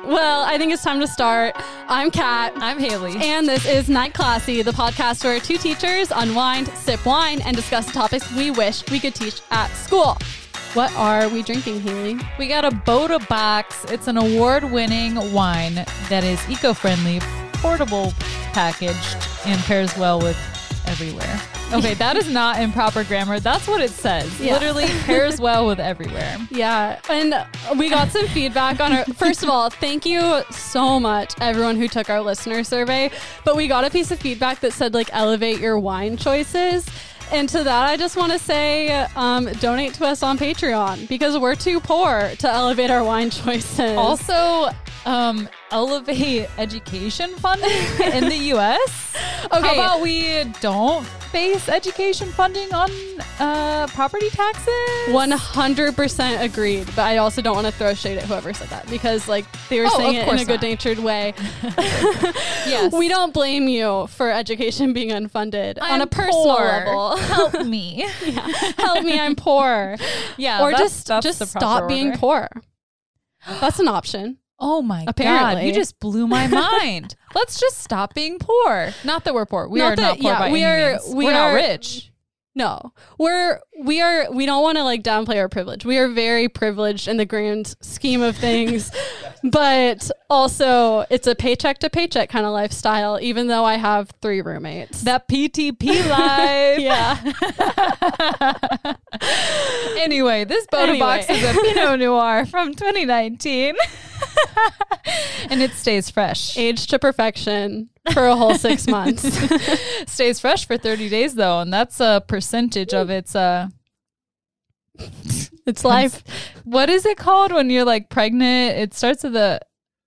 Well, I think it's time to start. I'm Kat. I'm Hayley. And this is Night Classy, the podcast where two teachers unwind, sip wine, and discuss topics we wish we could teach at school. What are we drinking, Hayley? We got a Boda box. It's an award-winning wine that is eco-friendly, portable packaged, and pairs well with everywhere. Okay, that is not improper grammar. That's what it says. Yeah. Literally pairs well with everywhere. Yeah, and we got some feedback on our... First of all, thank you so much, everyone who took our listener survey. But we got a piece of feedback that said, like, elevate your wine choices. And to that, I just want to say, donate to us on Patreon because we're too poor to elevate our wine choices. Also, elevate education funding in the U.S. Okay. How about we don't base education funding on property taxes? 100% agreed. But I also don't want to throw shade at whoever said that because, like, they were saying it in a good-natured way. Yes. We don't blame you for education being unfunded on a personal level. Help me. Yeah. Help me, I'm poor. Yeah. Or just stop being poor. That's an option. Oh my Apparently. God, you just blew my mind. Let's just stop being poor. Not that we're poor. We are not poor by any means. We're not rich. No, we don't want to like downplay our privilege. We are very privileged in the grand scheme of things, but also it's a paycheck to paycheck kind of lifestyle, even though I have 3 roommates. That PTP life. Yeah. Anyway, this Boda box is a Pinot Noir from 2019. And it stays fresh. Aged to perfection for a whole 6 months. Stays fresh for 30 days though, and that's a percentage of its life. What is it called when you're like pregnant? It starts with the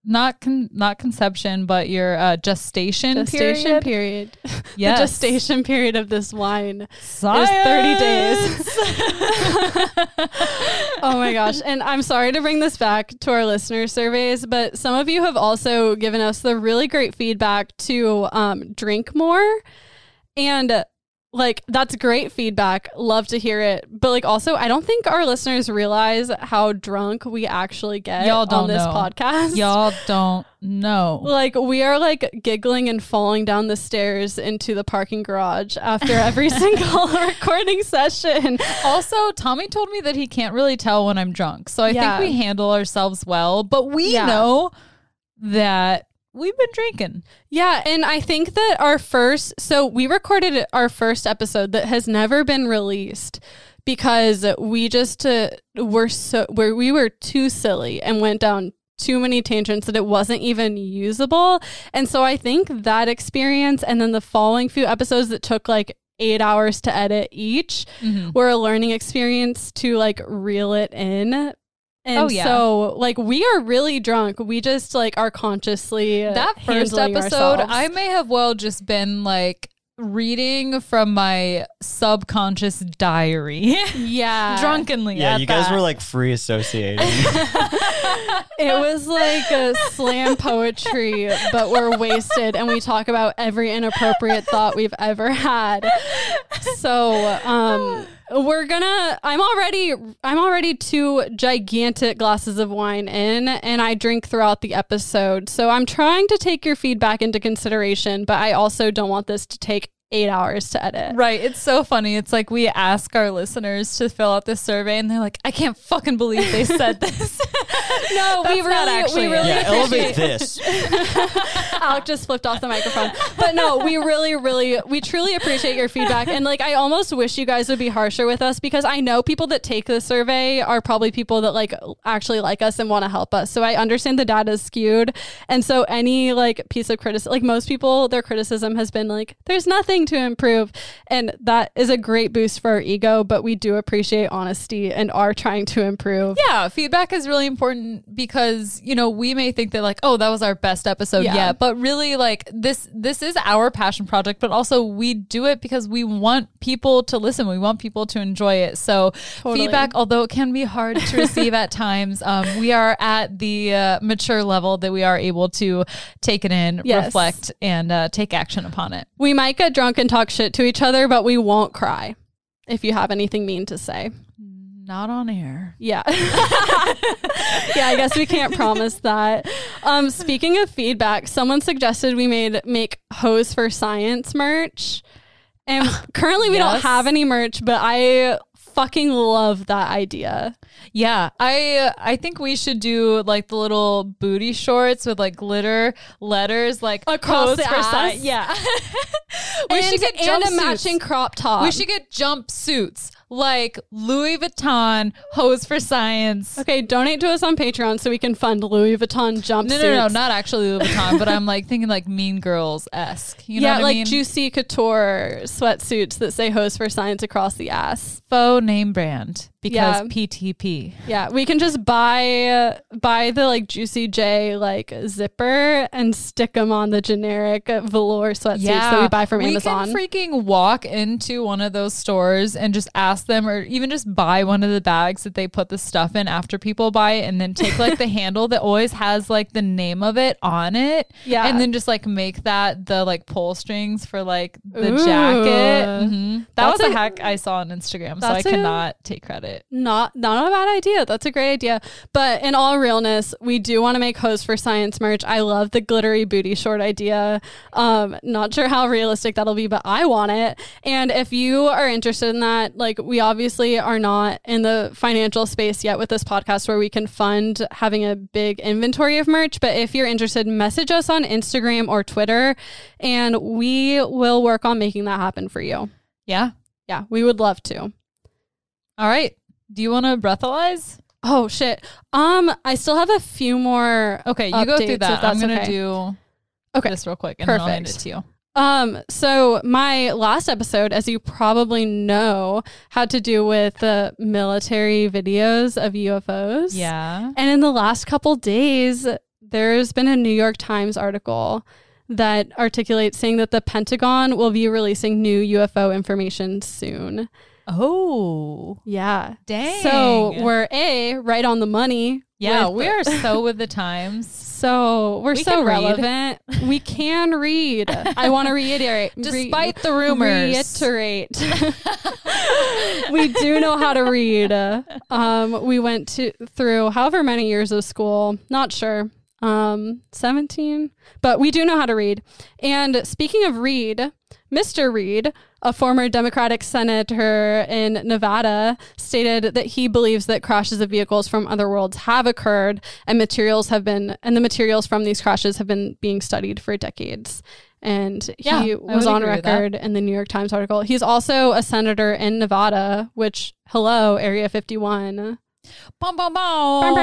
not conception, but your gestation period. Yes. The gestation period of this wine Science. is 30 days. Oh my gosh. And I'm sorry to bring this back to our listener surveys, but some of you have also given us the really great feedback to drink more. And like, that's great feedback. Love to hear it. But like, also, I don't think our listeners realize how drunk we actually get on this podcast. Y'all don't know. Like, we are like giggling and falling down the stairs into the parking garage after every single recording session. Also, Tommy told me that he can't really tell when I'm drunk. So I think we handle ourselves well. But we know that we've been drinking. Yeah. And I think that we recorded our first episode that has never been released because we just we were too silly and went down too many tangents that it wasn't even usable. And so I think that experience and then the following few episodes that took like 8 hours to edit each were a learning experience to like reel it in. And so, like, we are really drunk. We just, like, are consciously that first episode, ourselves. I may have well just been, like, reading from my subconscious diary. Yeah. Drunkenly. Yeah, you guys were, like, free associating. It was like a slam poetry, but we're wasted, and we talk about every inappropriate thought we've ever had. So, I'm already 2 gigantic glasses of wine in, and I drink throughout the episode. So I'm trying to take your feedback into consideration, but I also don't want this to take 8 hours to edit. Right. It's so funny. It's like we ask our listeners to fill out this survey and they're like, I can't fucking believe they said this. No, we really elevate this. Alec just flipped off the microphone. But no, we truly appreciate your feedback. And like, I almost wish you guys would be harsher with us because I know people that take the survey are probably people that like actually like us and want to help us. So I understand the data is skewed. And so any like piece of criticism, like most people, their criticism has been like, there's nothing to improve, and that is a great boost for our ego, but we do appreciate honesty and are trying to improve. Yeah, feedback is really important because, you know, we may think that like, oh, that was our best episode yet, but really like this is our passion project, but also we do it because we want people to listen, we want people to enjoy it. So feedback, although it can be hard to receive at times, we are at the mature level that we are able to take it in, reflect, and take action upon it. We might get drunk and talk shit to each other, but we won't cry if you have anything mean to say. Not on air. Yeah. Yeah, I guess we can't promise that. Speaking of feedback, someone suggested we make Hose for Science merch. And currently we don't have any merch, but I fucking love that idea. Yeah, I think we should do like the little booty shorts with like glitter letters like across the ass. Yeah. We should get a matching crop top. We should get jumpsuits like Louis Vuitton Hose for Science. Okay, donate to us on Patreon so we can fund Louis Vuitton jumpsuits. No, not actually Louis Vuitton, but I'm like thinking like Mean Girls-esque. You know what I mean? Juicy couture sweatsuits that say Hose for Science across the ass. Faux name brand because PTP. Yeah, we can just buy the like Juicy J like zipper and stick them on the generic velour sweatsuits that we buy from Amazon. We can freaking walk into one of those stores and just ask them, or even just buy one of the bags that they put the stuff in after people buy it, and then take like the handle that always has like the name of it on it, and then just like make that the like pull strings for like the jacket. That was a hack I saw on Instagram, so I cannot take credit. Not a bad idea. That's a great idea. But in all realness, we do want to make Hose for Science merch. I love the glittery booty short idea. Not sure how realistic that'll be, but I want it. And if you are interested in that, like, we obviously are not in the financial space yet with this podcast where we can fund having a big inventory of merch. But if you're interested, message us on Instagram or Twitter, and we will work on making that happen for you. Yeah. Yeah, we would love to. All right. Do you want to breathalyze? Oh, shit. I still have a few more. Okay, you go through that. I'm going to do this real quick, and then I'll hand it to you. So my last episode, as you probably know, had to do with the military videos of UFOs. Yeah. And in the last couple days, there's been a New York Times article that articulates saying that the Pentagon will be releasing new UFO information soon. Oh. Yeah. Dang. So we're right on the money. Yeah, we are so with the times. So we're so relevant. We can read. I want to reiterate. Despite the rumors. Reiterate. We do know how to read. We went through however many years of school. Not sure. 17. But we do know how to read. And speaking of Reed, Mr. Reed, a former Democratic senator in Nevada, stated that he believes that crashes of vehicles from other worlds have occurred, and the materials from these crashes have been being studied for decades. And he was on record in the New York Times article. He's also a senator in Nevada, which, hello, Area 51. Bum, bum, bum.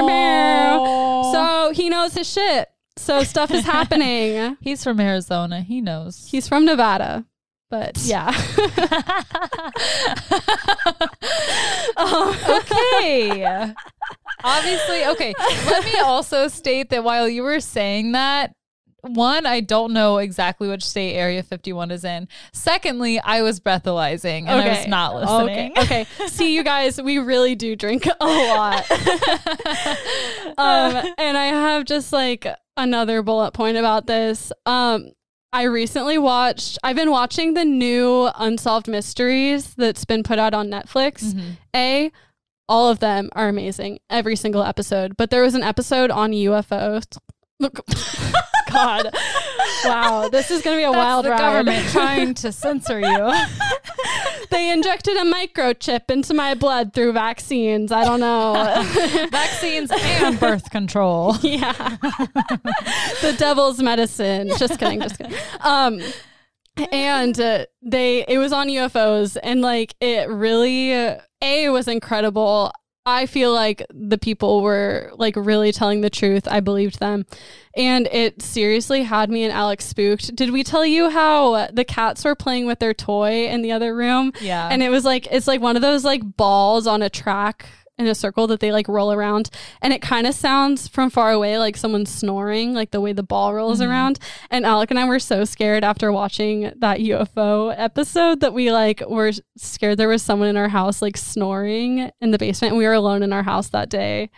So he knows his shit. So stuff is happening. He's from Arizona. He knows. He's from Nevada. But yeah. Okay. Obviously, okay. Let me also state that while you were saying that, one, I don't know exactly which state Area 51 is in. Secondly, I was breathalyzing and I was not listening. Okay. See, you guys, we really do drink a lot. And I have just like another bullet point about this. I've been watching the new Unsolved Mysteries that's been put out on Netflix. All of them are amazing. Every single episode. But there was an episode on UFOs. God. Wow. This is going to be a wild ride. The government trying to censor you. They injected a microchip into my blood through vaccines. I don't know. Vaccines and birth control. Yeah. The devil's medicine. Just kidding. And it was on UFOs, and like it really was incredible. I feel like the people were like really telling the truth. I believed them. And it seriously had me and Alex spooked. Did we tell you how the cats were playing with their toy in the other room? Yeah. And it's like one of those like balls on a track in a circle that they like roll around, and it kind of sounds from far away like someone snoring, like the way the ball rolls around. And Alec and I were so scared after watching that UFO episode that we like were scared there was someone in our house like snoring in the basement, and we were alone in our house that day.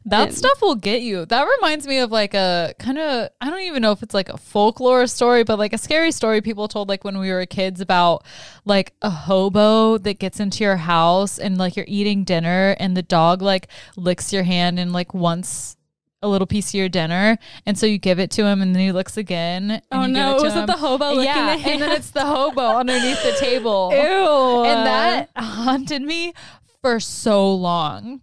That stuff will get you. That reminds me of like a kind of, I don't even know if it's like a folklore story, but like a scary story people told like when we were kids about like a hobo that gets into your house and like you're eating dinner and the dog like licks your hand and like wants a little piece of your dinner, and so you give it to him and then he licks again. Oh no, was it the hobo licking the hand? And then it's the hobo underneath the table. Ew. And that haunted me for so long.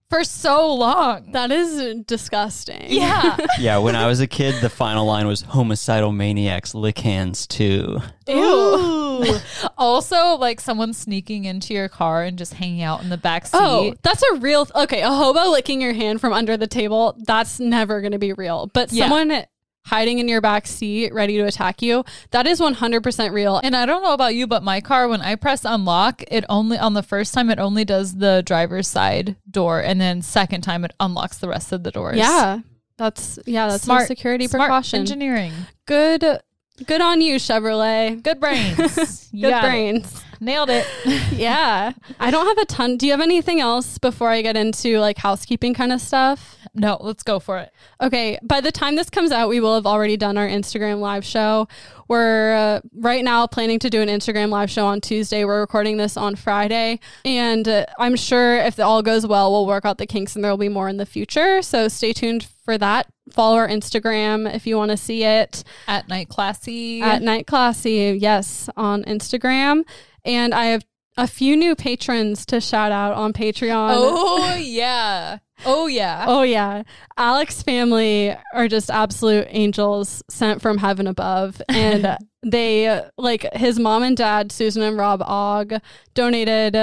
That is disgusting. Yeah. Yeah, when I was a kid, the final line was homicidal maniacs lick hands too. Ew. Also, like someone sneaking into your car and just hanging out in the back seat. Oh, that's a real okay. A hobo licking your hand from under the table, that's never going to be real. But someone hiding in your back seat ready to attack you, that is 100% real. And I don't know about you, but my car, when I press unlock, it only, on the first time, it only does the driver's side door. And then second time, it unlocks the rest of the doors. Yeah. That's smart, a security precaution. Engineering. Good on you, Chevrolet. Good brains. Good brains. Nailed it. Yeah. I don't have a ton. Do you have anything else before I get into like housekeeping kind of stuff? No, let's go for it. Okay. By the time this comes out, we will have already done our Instagram live show. We're right now planning to do an Instagram live show on Tuesday. We're recording this on Friday. And I'm sure if all goes well, we'll work out the kinks and there will be more in the future. So stay tuned for that. Follow our Instagram if you want to see it. At Night Classy. At Night Classy, yes, on Instagram. And I have a few new patrons to shout out on Patreon. Oh, yeah. Oh, yeah. Oh, yeah. Alex's family are just absolute angels sent from heaven above. And they, like, his mom and dad, Susan and Rob Ogg, donated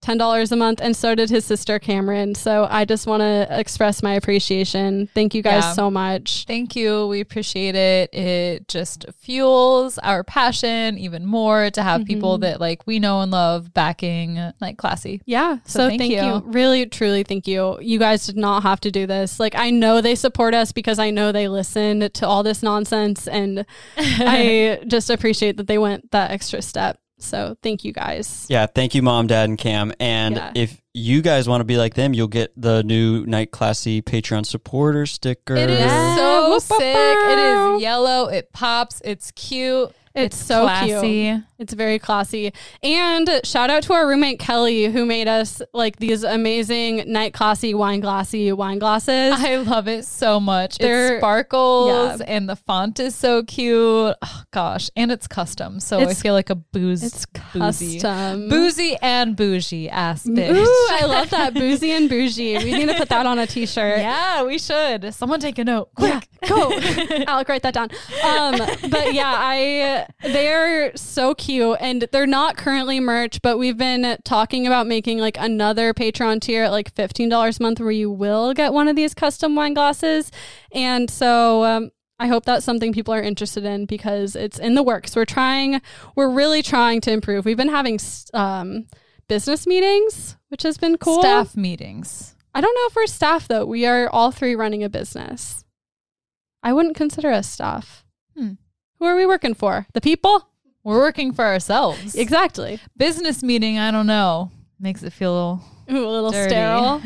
$10 a month, and so did his sister Cameron. So I just want to express my appreciation. Thank you guys so much. Thank you. We appreciate it. It just fuels our passion even more to have people that like we know and love backing Night Classy. Yeah. So thank you. Really, truly thank you. You guys did not have to do this. Like, I know they support us because I know they listen to all this nonsense, and I just appreciate that they went that extra step. So thank you guys. Yeah, thank you, Mom, Dad, and Cam. And if you guys want to be like them, you'll get the new Night Classy Patreon supporter sticker. It is so sick. It is yellow. It pops. It's cute. It's so classy. Cute. It's very classy. And shout out to our roommate Kelly, who made us like these amazing Night Classy wine glasses. I love it so much. It sparkles and the font is so cute. Oh, gosh. And it's custom. So I feel like a boozy. It's custom. Boozy and bougie ass bitch. Ooh, I love that. Boozy and bougie. We need to put that on a t-shirt. Yeah, we should. Someone take a note. Quick. Yeah, go. Alec, write that down. But yeah, they're so cute, and they're not currently merch, but we've been talking about making like another Patreon tier at like $15 a month where you will get one of these custom wine glasses. And so I hope that's something people are interested in because it's in the works. We're really trying to improve. We've been having business meetings, which has been cool. Staff meetings. I don't know if we're staff though. We are all three running a business. I wouldn't consider us staff. Who are we working for? The people? We're working for ourselves. Exactly. Business meeting, I don't know. Makes it feel a little dirty. Sterile.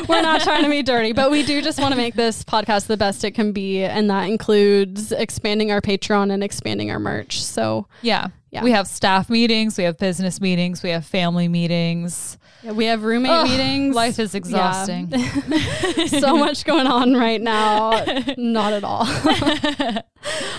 We're not trying to be dirty, but we do just want to make this podcast the best it can be. And that includes expanding our Patreon and expanding our merch. So yeah. We have staff meetings. We have business meetings. We have family meetings. Yeah, we have roommate meetings. Life is exhausting. Yeah. So much going on right now. Not at all.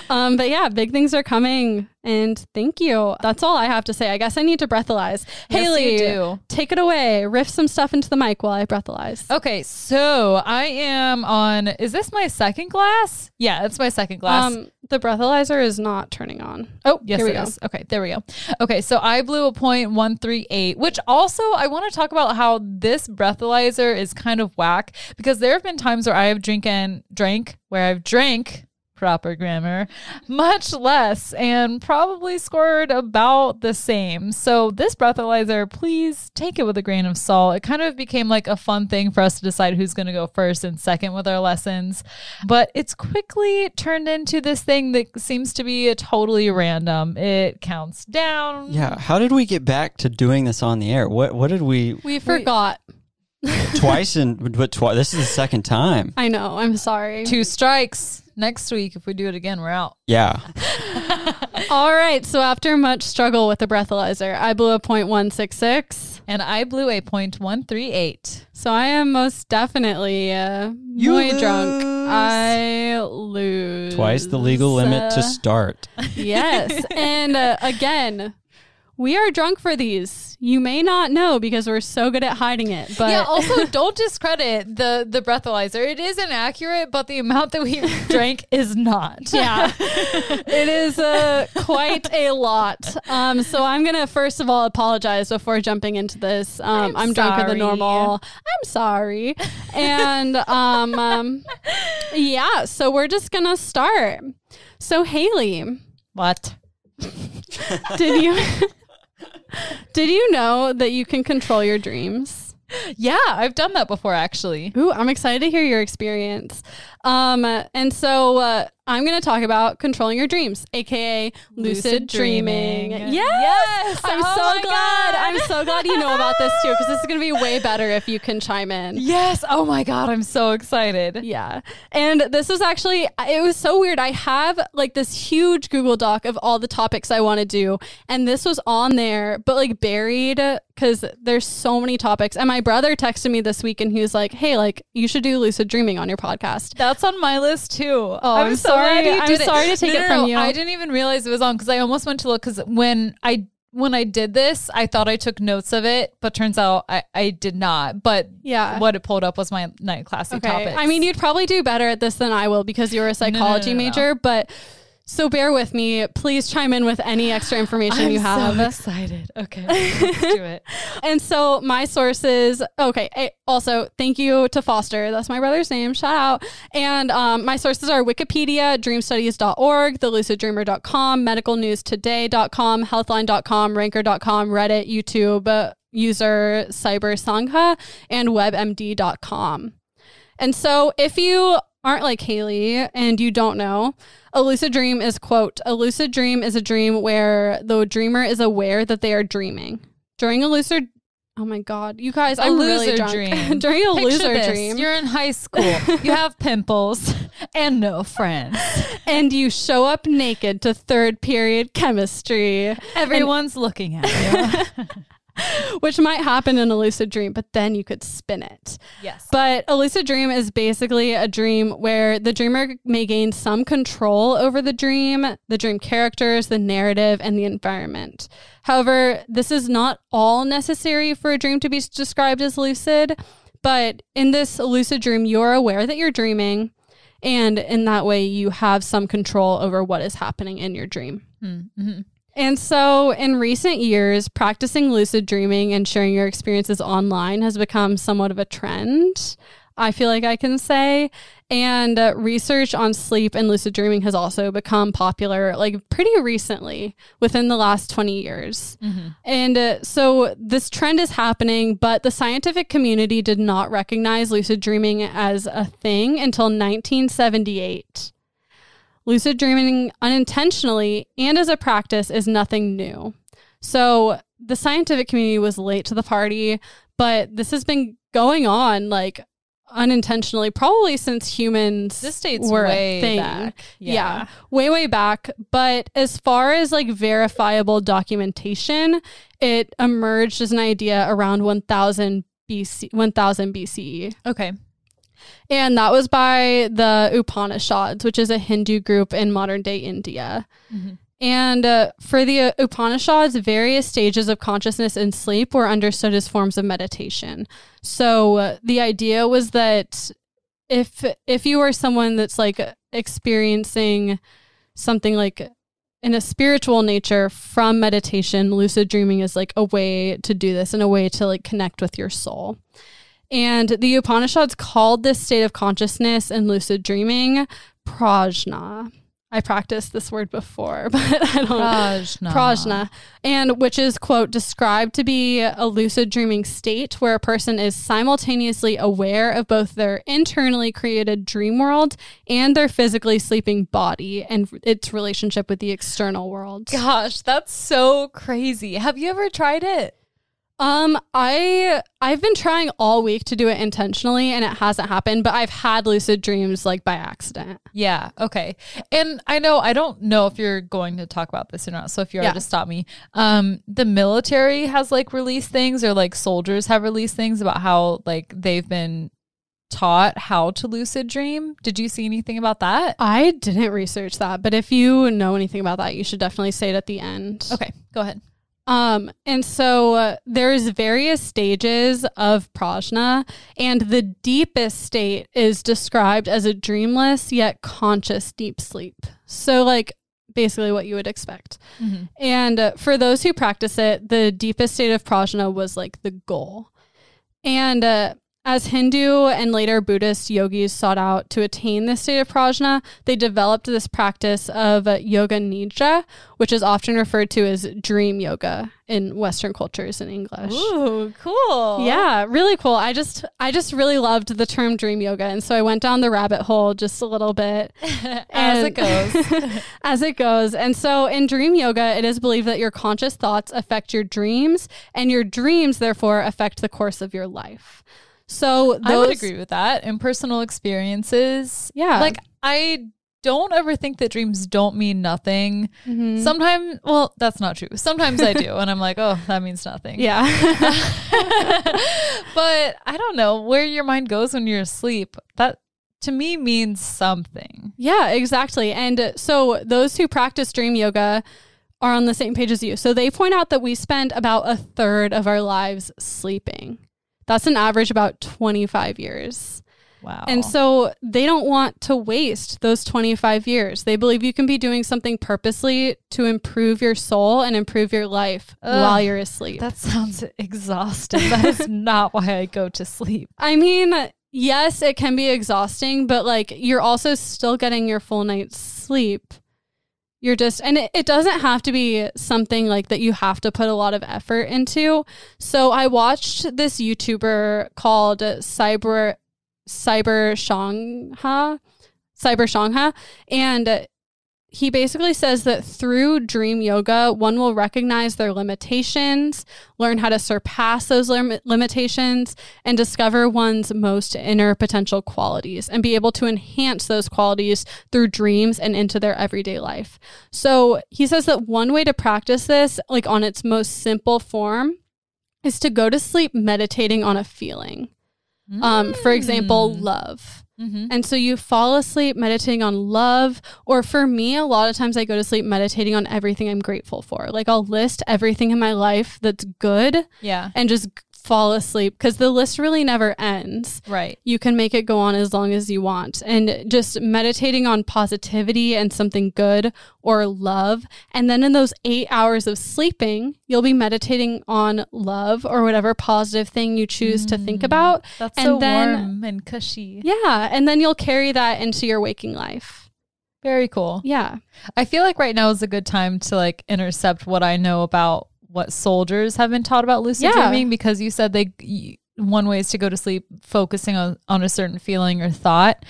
But yeah, big things are coming. And thank you. That's all I have to say. I guess I need to breathalyze. Yes, Hayley, you do. Take it away. Riff some stuff into the mic while I breathalyze. Okay, so I am on, is this my second glass? Yeah, it's my second glass. The breathalyzer is not turning on. Oh, yes, it is. Okay, there we go. Okay, so I blew a .138, which also I want to talk about how this breathalyzer is kind of whack because there have been times where I have drank proper grammar, much less, and probably scored about the same. So this breathalyzer, please take it with a grain of salt. It kind of became like a fun thing for us to decide who's going to go first and second with our lessons. But it's quickly turned into this thing that seems to be totally random. It counts down. Yeah. How did we get back to doing this on the air? What did we... We forgot. Twice, this is the second time. I know. I'm sorry. 2 strikes. Next week, if we do it again, we're out. Yeah. All right. So after much struggle with the breathalyzer, I blew a 0.166. And I blew a 0.138. So I am most definitely muy drunk. I lose. Twice the legal limit to start. Yes. And again, we are drunk for these. You may not know because we're so good at hiding it. But yeah, also don't discredit the breathalyzer. It is inaccurate, but the amount that we drank is not. Yeah. It is quite a lot. So I'm going to first of all apologize before jumping into this. I'm drunker than normal. I'm sorry. And yeah, so we're just going to start. So Hayley. What? Did you know that you can control your dreams? Yeah, I've done that before, actually. Ooh, I'm excited to hear your experience. And so I'm going to talk about controlling your dreams, aka lucid dreaming. Yes! I'm so glad. I'm so glad you know about this too, because this is going to be way better if you can chime in. Yes. Oh my God, I'm so excited. Yeah. And this was actually, it was so weird. I have like this huge Google Doc of all the topics I want to do. And this was on there, but like buried because there's so many topics. And my brother texted me this week and he was like, hey, like you should do lucid dreaming on your podcast. That's on my list too. Oh, I'm sorry. I'm sorry to take it from you. I didn't even realize it was on because I almost went to look because when I did this, I thought I took notes of it, but turns out I did not. But yeah, what it pulled up was my night classy topics. I mean, you'd probably do better at this than I will because you're a psychology major, but so bear with me. Please chime in with any extra information you have. I'm so excited. Okay, let's do it. And so my sources, also thank you to Foster. That's my brother's name. Shout out. And my sources are Wikipedia, dreamstudies.org, theluciddreamer.com, medicalnewstoday.com, healthline.com, ranker.com, Reddit, YouTube, user Cybersangha, and webmd.com. And so if you aren't like Hayley and you don't know, a lucid dream is, quote, a lucid dream is a dream where the dreamer is aware that they are dreaming. During a lucid, oh my God, you guys, I'm really drunk. Dream. During a Picture loser this. dream. You're in high school. You have pimples and no friends. And you show up naked to third period chemistry. Everyone's looking at you. Which might happen in a lucid dream, but then you could spin it. Yes. But a lucid dream is basically a dream where the dreamer may gain some control over the dream characters, the narrative, and the environment. However, this is not all necessary for a dream to be described as lucid, but in this lucid dream, you're aware that you're dreaming, and in that way, you have some control over what is happening in your dream. Mm-hmm. And so in recent years, practicing lucid dreaming and sharing your experiences online has become somewhat of a trend, I feel like I can say. And research on sleep and lucid dreaming has also become popular like pretty recently within the last 20 years. Mm-hmm. And so this trend is happening, but the scientific community did not recognize lucid dreaming as a thing until 1978. Lucid dreaming unintentionally and as a practice is nothing new. So the scientific community was late to the party, but this has been going on like unintentionally probably since humans were a thing. Back. Yeah, way back. But as far as like verifiable documentation, it emerged as an idea around 1000 BCE. Okay. And that was by the Upanishads, which is a Hindu group in modern day India. Mm-hmm. And for the Upanishads, various stages of consciousness in sleep were understood as forms of meditation. So the idea was that if you are someone that's like experiencing something like in a spiritual nature from meditation, lucid dreaming is like a way to do this and a way to like connect with your soul. And the Upanishads called this state of consciousness and lucid dreaming prajna. I practiced this word before, but I don't know. Prajna. And which is, quote, described to be a lucid dreaming state where a person is simultaneously aware of both their internally created dream world and their physically sleeping body and its relationship with the external world. Gosh, that's so crazy. Have you ever tried it? I've been trying all week to do it intentionally and it hasn't happened, but I've had lucid dreams like by accident. Yeah. Okay. And I don't know if you're going to talk about this or not. So if you are, just stop me. The military has like released things, or like soldiers have released things about how like they've been taught how to lucid dream. Did you see anything about that? I didn't research that, but if you know anything about that, you should definitely say it at the end. Okay, go ahead. And so there's various stages of prajna, and the deepest state is described as a dreamless yet conscious deep sleep. So like basically what you would expect. Mm-hmm. And for those who practice it, the deepest state of prajna was like the goal. And as Hindu and later Buddhist yogis sought out to attain this state of prajna, they developed this practice of yoga nidra, which is often referred to as dream yoga in Western cultures in English. Ooh, cool. Yeah, really cool. I just really loved the term dream yoga. And so I went down the rabbit hole just a little bit. As it goes. As it goes. And so in dream yoga, it is believed that your conscious thoughts affect your dreams, and your dreams, therefore, affect the course of your life. So I would agree with that. In personal experiences, like I don't ever think that dreams don't mean nothing. Mm-hmm. Sometimes, well, that's not true. Sometimes I do. And I'm like, oh, that means nothing. Yeah. But I don't know where your mind goes when you're asleep. That to me means something. Yeah, exactly. And so those who practice dream yoga are on the same page as you. So they point out that we spend about a third of our lives sleeping. That's an average about 25 years. Wow. And so they don't want to waste those 25 years. They believe you can be doing something purposely to improve your soul and improve your life while you're asleep. That sounds exhausting. That is not why I go to sleep. I mean, yes, it can be exhausting, but like you're also still getting your full night's sleep. You're just, and it doesn't have to be something like that you have to put a lot of effort into. So I watched this YouTuber called Cyber Shangha, and he basically says that through dream yoga, one will recognize their limitations, learn how to surpass those limitations, and discover one's most inner potential qualities and be able to enhance those qualities through dreams and into their everyday life. So he says that one way to practice this, like on its most simple form, is to go to sleep meditating on a feeling. For example, love. Mm-hmm. And so you fall asleep meditating on love, or for me, a lot of times I go to sleep meditating on everything I'm grateful for. Like I'll list everything in my life that's good, and just fall asleep, because the list really never ends. Right. You can make it go on as long as you want, and just meditating on positivity and something good or love. And then in those 8 hours of sleeping, you'll be meditating on love or whatever positive thing you choose to think about. That's and so then, warm and cushy. Yeah. And then you'll carry that into your waking life. Very cool. Yeah. I feel like right now is a good time to like intercept what I know about what soldiers have been taught about lucid dreaming, because you said one way is to go to sleep focusing on a certain feeling or thought.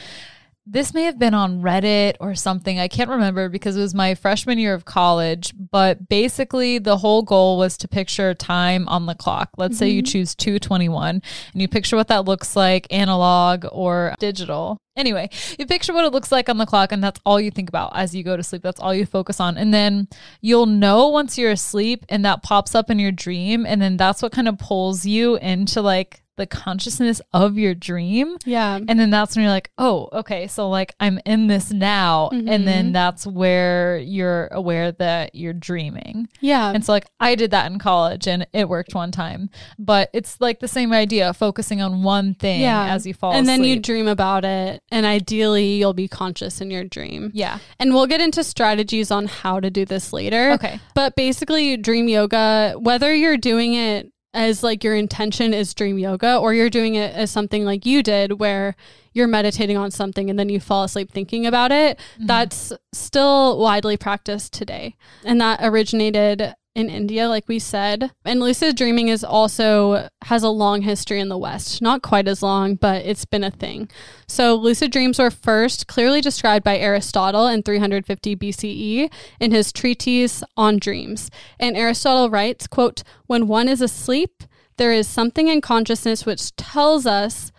This may have been on Reddit or something. I can't remember because it was my freshman year of college, but basically the whole goal was to picture time on the clock. Let's say you choose 2:21 and you picture what that looks like, analog or digital. Anyway, you picture what it looks like on the clock, and that's all you think about as you go to sleep. That's all you focus on. And then you'll know once you're asleep and that pops up in your dream. And then that's what kind of pulls you into like the consciousness of your dream. Yeah. And then that's when you're like, oh, okay, so like I'm in this now. And then that's where you're aware that you're dreaming. Yeah. And so like I did that in college and it worked one time, but it's like the same idea, focusing on one thing as you fall asleep. And then you dream about it, and ideally you'll be conscious in your dream. Yeah. And we'll get into strategies on how to do this later. Okay. But basically dream yoga, whether you're doing it as like your intention is dream yoga, or you're doing it as something like you did where you're meditating on something and then you fall asleep thinking about it, that's still widely practiced today. And that originated in India, like we said. And lucid dreaming has a long history in the West. Not quite as long, but it's been a thing. So lucid dreams were first clearly described by Aristotle in 350 BCE in his treatise on dreams. And Aristotle writes, quote, "When one is asleep, there is something in consciousness which tells us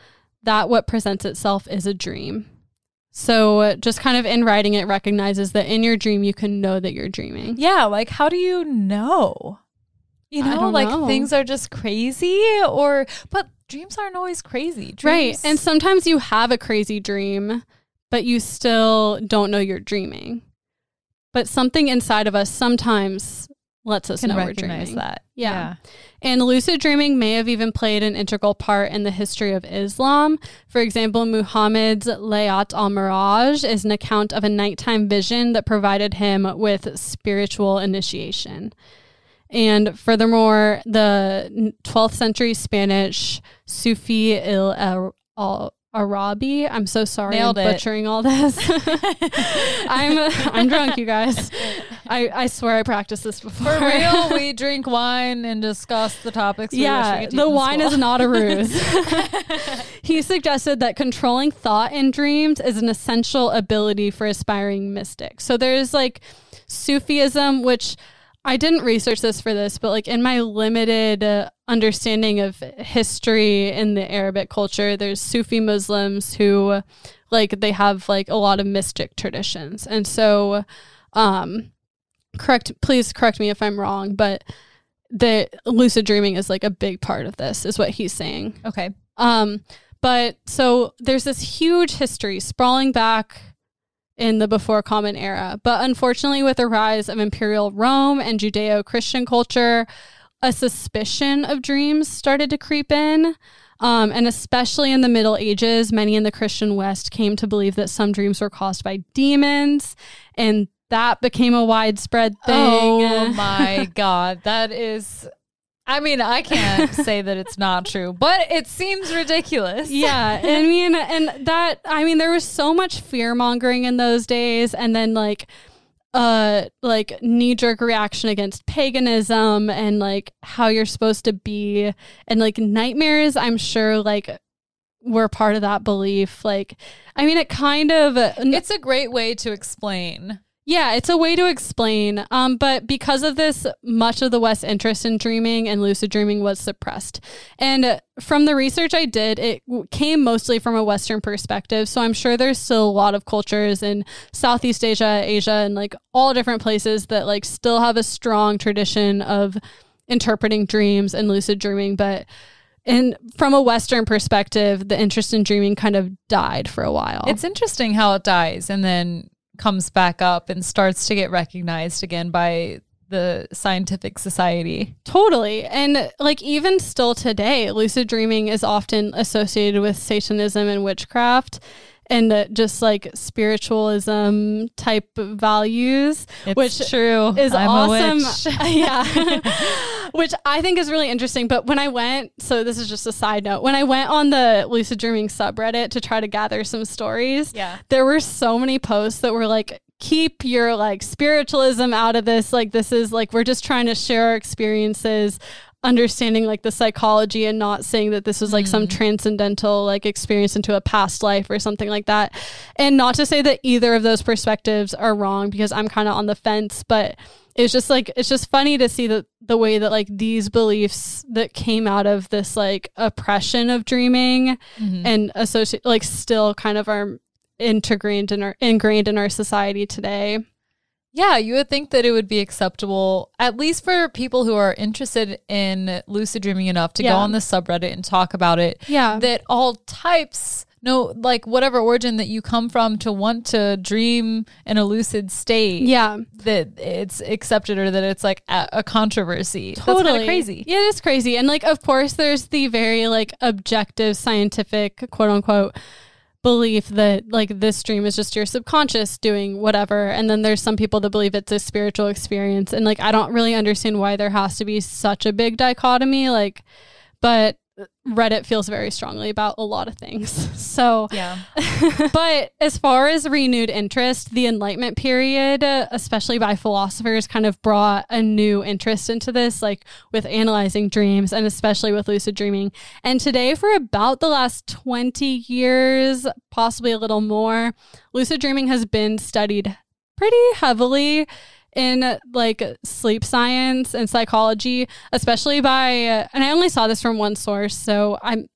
that what presents itself is a dream. So just kind of in writing, it recognizes that in your dream, you can know that you're dreaming. Yeah. Like, how do you know? You know, like things are just crazy but dreams aren't always crazy. Right. And sometimes you have a crazy dream, but you still don't know you're dreaming. But something inside of us sometimes lets us know we're dreaming. That. Yeah. And lucid dreaming may have even played an integral part in the history of Islam. For example, Muhammad's Layat al-Miraj is an account of a nighttime vision that provided him with spiritual initiation. And furthermore, the 12th century Spanish Sufi Arabi. I'm so sorry. I'm butchering all this. I'm drunk, you guys. I swear I practiced this before. For real, we drink wine and discuss the topics. The wine is not a ruse. He suggested that controlling thought in dreams is an essential ability for aspiring mystics. So there's like Sufism, which I didn't research this for this, but like in my limited understanding of history in the Arabic culture, there's Sufi Muslims who like they have like a lot of mystic traditions. And so please correct me if I'm wrong, but the lucid dreaming is like a big part of this is what he's saying. Okay. But so there's this huge history sprawling back in the before Common Era. But unfortunately, with the rise of Imperial Rome and Judeo-Christian culture, a suspicion of dreams started to creep in. And especially in the Middle Ages, many in the Christian West came to believe that some dreams were caused by demons. And that became a widespread thing. Oh my God. That is... I mean, I can't say that it's not true, but it seems ridiculous. Yeah. There was so much fear mongering in those days. And then like knee-jerk reaction against paganism and like how you're supposed to be, and like nightmares, I'm sure like were part of that belief. Like, I mean, it's a great way to explain. Yeah, it's a way to explain. But because of this, much of the West's interest in dreaming and lucid dreaming was suppressed. And from the research I did, it came mostly from a Western perspective. So I'm sure there's still a lot of cultures in Southeast Asia, and like all different places that like still have a strong tradition of interpreting dreams and lucid dreaming. But from a Western perspective, the interest in dreaming kind of died for a while. It's interesting how it dies and then comes back up and starts to get recognized again by the scientific society. Totally. And like even still today, lucid dreaming is often associated with Satanism and witchcraft and just like spiritualism type values. It's which true. Is I'm awesome. A witch. Yeah. Which I think is really interesting. But when I went, so this is just a side note, when I went on the lucid dreaming subreddit to try to gather some stories, there were so many posts that were like, keep your like spiritualism out of this. Like, this is like, we're just trying to share our experiences, understanding like the psychology, and not saying that this was like some transcendental like experience into a past life or something like that. And not to say that either of those perspectives are wrong, because I'm kind of on the fence, but it's just funny to see the way that like these beliefs that came out of this like oppression of dreaming and associate like still kind of are ingrained in our society today. Yeah, you would think that it would be acceptable, at least for people who are interested in lucid dreaming enough to go on the subreddit and talk about it. Yeah. That all types, like whatever origin that you come from, to want to dream in a lucid state. Yeah. That it's accepted, or that it's like a controversy. Totally. That's kind of crazy. Yeah, it's crazy. And like, of course, there's the very like objective scientific quote unquote belief that like this dream is just your subconscious doing whatever, and then there's some people that believe it's a spiritual experience, and like I don't really understand why there has to be such a big dichotomy, like, but Reddit feels very strongly about a lot of things. So yeah. But as far as renewed interest, the Enlightenment period, especially by philosophers, kind of brought a new interest into this, like with analyzing dreams and especially with lucid dreaming. And today, for about the last 20 years, possibly a little more, lucid dreaming has been studied pretty heavily. in like sleep science and psychology, especially by, and I only saw this from one source, so I'm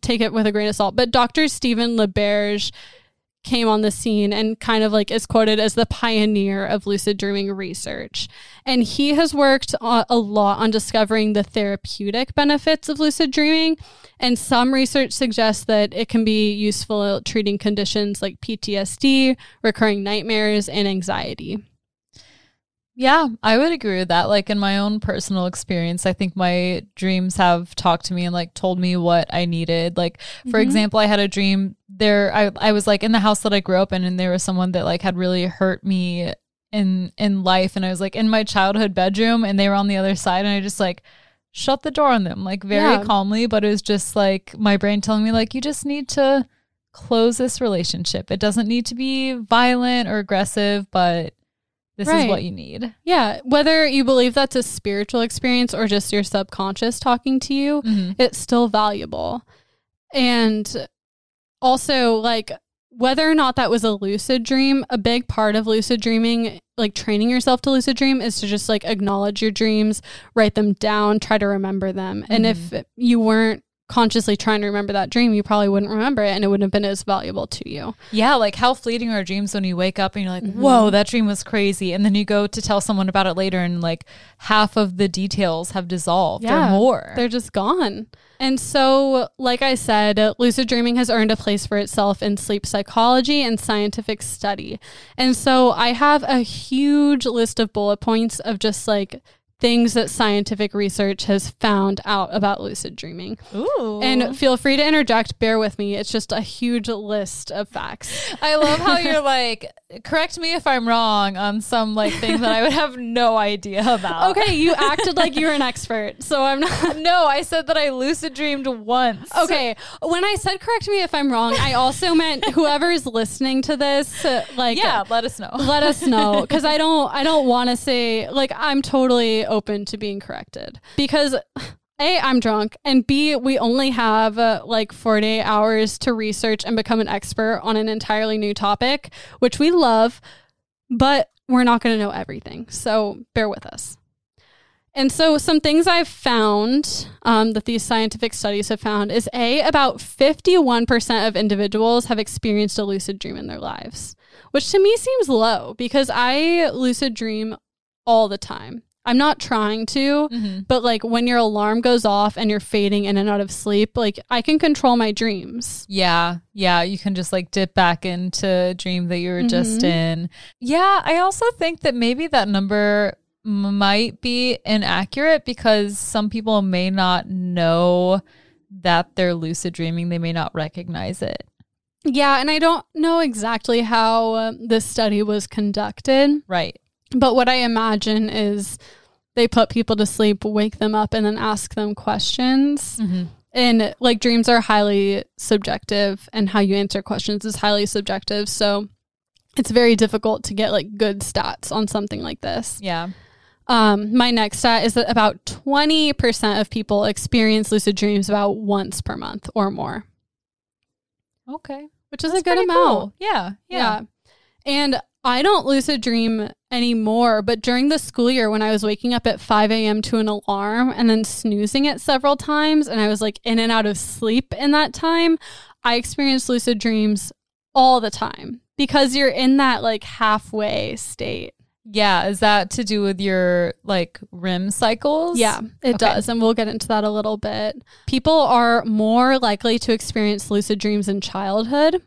take it with a grain of salt, but Dr. Stephen LeBerge came on the scene and kind of like is quoted as the pioneer of lucid dreaming research. And he has worked a lot on discovering the therapeutic benefits of lucid dreaming. And some research suggests that it can be useful at treating conditions like PTSD, recurring nightmares, and anxiety. Yeah, I would agree with that. Like in my own personal experience, I think my dreams have talked to me and like told me what I needed. Like, for example, I had a dream there. I was like in the house that I grew up in, and there was someone that like had really hurt me in life. And I was like in my childhood bedroom, and they were on the other side, and I just like shut the door on them like very calmly. But it was just like my brain telling me like, you just need to close this relationship. It doesn't need to be violent or aggressive, but this is what you need. Yeah. Whether you believe that's a spiritual experience or just your subconscious talking to you, it's still valuable. And also, like, whether or not that was a lucid dream, a big part of lucid dreaming, like training yourself to lucid dream, is to just like acknowledge your dreams, write them down, try to remember them. And if you weren't consciously trying to remember that dream, you probably wouldn't remember it, and it wouldn't have been as valuable to you. Yeah, like how fleeting are dreams when you wake up and you're like, whoa, that dream was crazy. And then you go to tell someone about it later, and like half of the details have dissolved or more. They're just gone. And so, like I said, lucid dreaming has earned a place for itself in sleep psychology and scientific study. And so I have a huge list of bullet points of just like things that scientific research has found out about lucid dreaming. Ooh. And feel free to interject. Bear with me. It's just a huge list of facts. I love how you're like, correct me if I'm wrong on some like thing that I would have no idea about. Okay, you acted like you were an expert, so I'm not. No, I said that I lucid dreamed once. Okay, when I said correct me if I'm wrong, I also meant whoever is listening to this, like, let us know. Let us know, because I don't want to say, like, I'm totally open to being corrected, because A, I'm drunk, and B, we only have like 48 hours to research and become an expert on an entirely new topic, which we love, but we're not going to know everything. So bear with us. And so some things I've found that these scientific studies have found is about 51% of individuals have experienced a lucid dream in their lives, which to me seems low, because I lucid dream all the time. I'm not trying to, but like when your alarm goes off and you're fading in and out of sleep, like I can control my dreams. Yeah. You can just like dip back into a dream that you were just in. Yeah. I also think that maybe that number might be inaccurate, because some people may not know that they're lucid dreaming. They may not recognize it. Yeah. And I don't know exactly how this study was conducted. Right. But what I imagine is they put people to sleep, wake them up, and then ask them questions. And like dreams are highly subjective, and how you answer questions is highly subjective. So it's very difficult to get like good stats on something like this. Yeah. My next stat is that about 20% of people experience lucid dreams about once per month or more. Okay. Which is a good amount. Cool. Yeah. And I don't lucid dream anymore, but during the school year when I was waking up at 5 a.m. to an alarm and then snoozing it several times, and I was like in and out of sleep in that time, I experienced lucid dreams all the time, because you're in that like halfway state. Yeah. Is that to do with your like REM cycles? Yeah, it does. And we'll get into that a little bit. People are more likely to experience lucid dreams in childhood,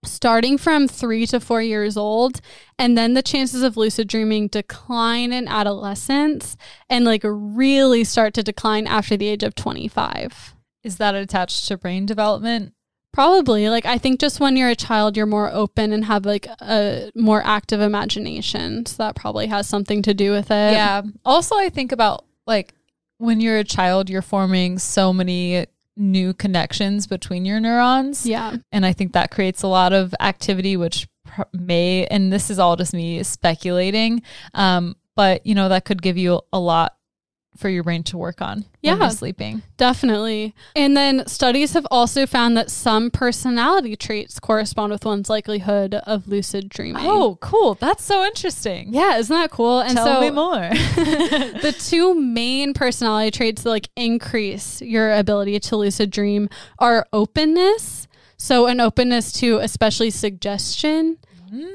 starting from 3 to 4 years old. And then the chances of lucid dreaming decline in adolescence and like really start to decline after the age of 25. Is that attached to brain development? Probably. Like, I think just when you're a child, you're more open and have like a more active imagination. So that probably has something to do with it. Yeah. Also, I think about like when you're a child, you're forming so many new connections between your neurons. Yeah. And I think that creates a lot of activity, which may, and this is all just me speculating, but you know, that could give you a lot for your brain to work on when you're sleeping. Definitely. And then studies have also found that some personality traits correspond with one's likelihood of lucid dreaming. Oh, cool. That's so interesting. Yeah, isn't that cool? And Tell me more. The two main personality traits that like increase your ability to lucid dream are openness. So an openness to especially suggestion,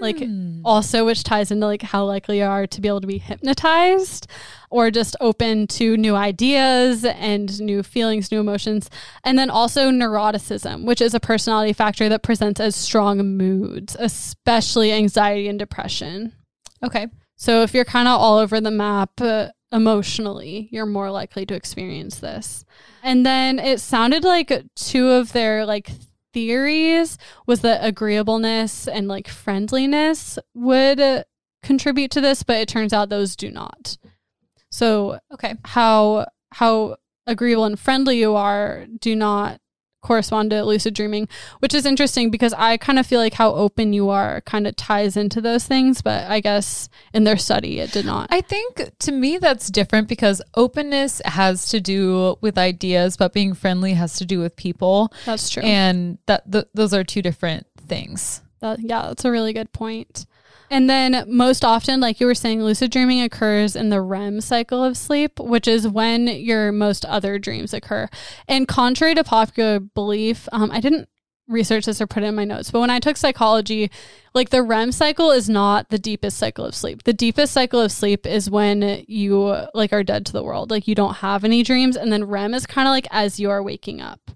like also which ties into like how likely you are to be able to be hypnotized, or just open to new ideas and new feelings, new emotions. And then also neuroticism, which is a personality factor that presents as strong moods, especially anxiety and depression. Okay. So if you're kind of all over the map emotionally, you're more likely to experience this. And then it sounded like two of their like theories was that agreeableness and like friendliness would contribute to this, but it turns out those do not. So how agreeable and friendly you are do not correspond to lucid dreaming, which is interesting because I kind of feel like how open you are kind of ties into those things, but I guess in their study it did not. I think to me that's different because openness has to do with ideas, but being friendly has to do with people. That's true. And those are two different things. That's a really good point. And then most often, like you were saying, lucid dreaming occurs in the REM cycle of sleep, which is when your most other dreams occur. And contrary to popular belief, I didn't research this or put it in my notes, but when I took psychology, like the REM cycle is not the deepest cycle of sleep. The deepest cycle of sleep is when you like are dead to the world, like you don't have any dreams. And then REM is kind of like as you are waking up.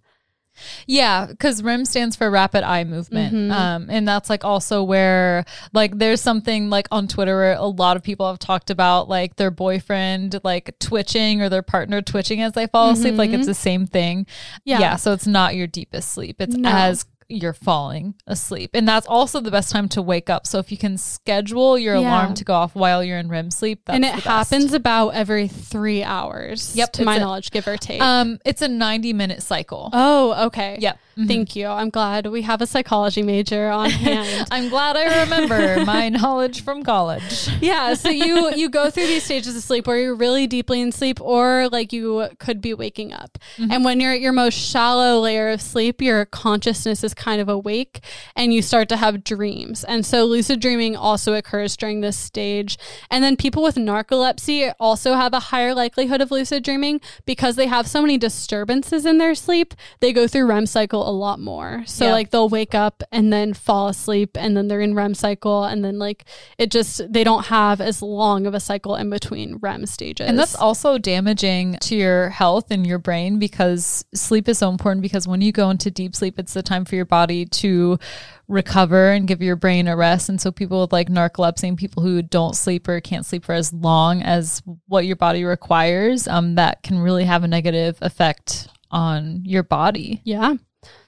Yeah, because REM stands for rapid eye movement. And that's like also where like there's something like on Twitter where a lot of people have talked about like their boyfriend like twitching or their partner twitching as they fall asleep. Like it's the same thing. Yeah. So it's not your deepest sleep. It's as you're falling asleep. And that's also the best time to wake up. So if you can schedule your alarm to go off while you're in REM sleep, that's and it happens about every 3 hours. Yep. To my knowledge, give or take. It's a 90-minute cycle. Oh, okay. Yep. Thank you. I'm glad we have a psychology major on hand. I'm glad I remember my knowledge from college. Yeah. So you go through these stages of sleep where you're really deeply in sleep or like you could be waking up. And when you're at your most shallow layer of sleep, your consciousness is kind of awake and you start to have dreams. And so lucid dreaming also occurs during this stage. And then people with narcolepsy also have a higher likelihood of lucid dreaming because they have so many disturbances in their sleep. They go through REM cycle a lot more. So like they'll wake up and then fall asleep and then they're in REM cycle and then like they don't have as long of a cycle in between REM stages. And that's also damaging to your health and your brain because sleep is so important because when you go into deep sleep, it's the time for your body to recover and give your brain a rest. And so people with like narcolepsy and people who don't sleep or can't sleep for as long as what your body requires, that can really have a negative effect on your body. Yeah.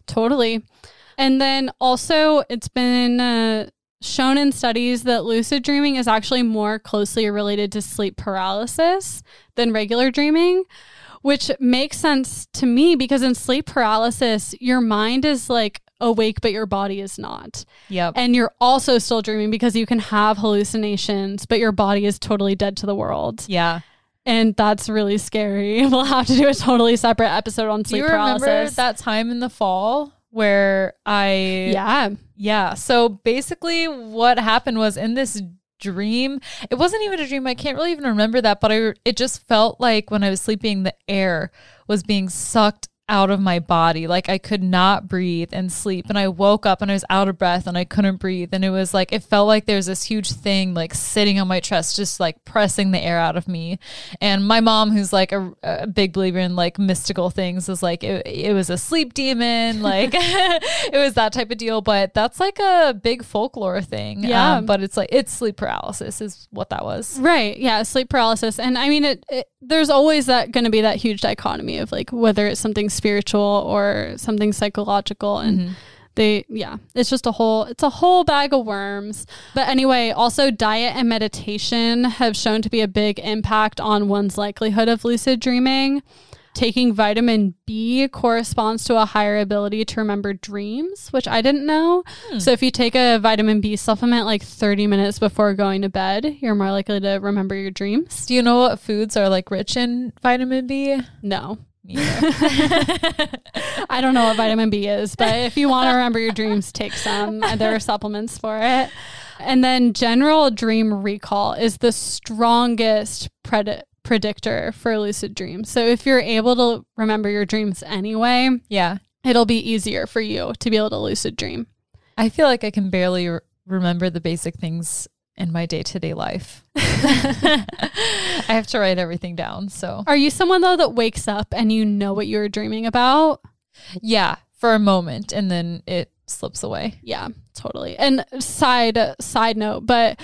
Totally. And then also it's been shown in studies that lucid dreaming is actually more closely related to sleep paralysis than regular dreaming, which makes sense to me because in sleep paralysis, your mind is like awake, but your body is not. Yep. And you're also still dreaming because you can have hallucinations, but your body is totally dead to the world. Yeah. And that's really scary. We'll have to do a totally separate episode on sleep paralysis. Do you remember that time in the fall where Yeah. So basically what happened was in this dream, it wasn't even a dream. I can't really even remember that, but it just felt like when I was sleeping, the air was being sucked out of my body. Like I could not breathe and sleep. And I woke up and I was out of breath and I couldn't breathe. And it was like, it felt like there's this huge thing like sitting on my chest, just like pressing the air out of me. And my mom, who's like a big believer in like mystical things, was like, it was a sleep demon. Like it was that type of deal. But that's like a big folklore thing. Yeah. But it's like, it's sleep paralysis is what that was. Right. Yeah. Sleep paralysis. And I mean, there's always going to be that huge dichotomy of like, whether it's something spiritual or something psychological, and it's just a whole bag of worms. But anyway, also diet and meditation have shown to be a big impact on one's likelihood of lucid dreaming. taking vitamin B corresponds to a higher ability to remember dreams, which I didn't know. So if you take a vitamin B supplement like 30 minutes before going to bed, you're more likely to remember your dreams. Do you know what foods are like rich in vitamin B? No. I don't know what vitamin B is, but if you want to remember your dreams, take some. There are supplements for it. And then general dream recall is the strongest predictor for lucid dreams. So if you're able to remember your dreams anyway, it'll be easier for you to be able to lucid dream. I feel like I can barely remember the basic things in my day-to-day life. I have to write everything down. So are you someone though that wakes up and you know what you're dreaming about? Yeah, for a moment, and then it slips away. Yeah, totally. And side note, but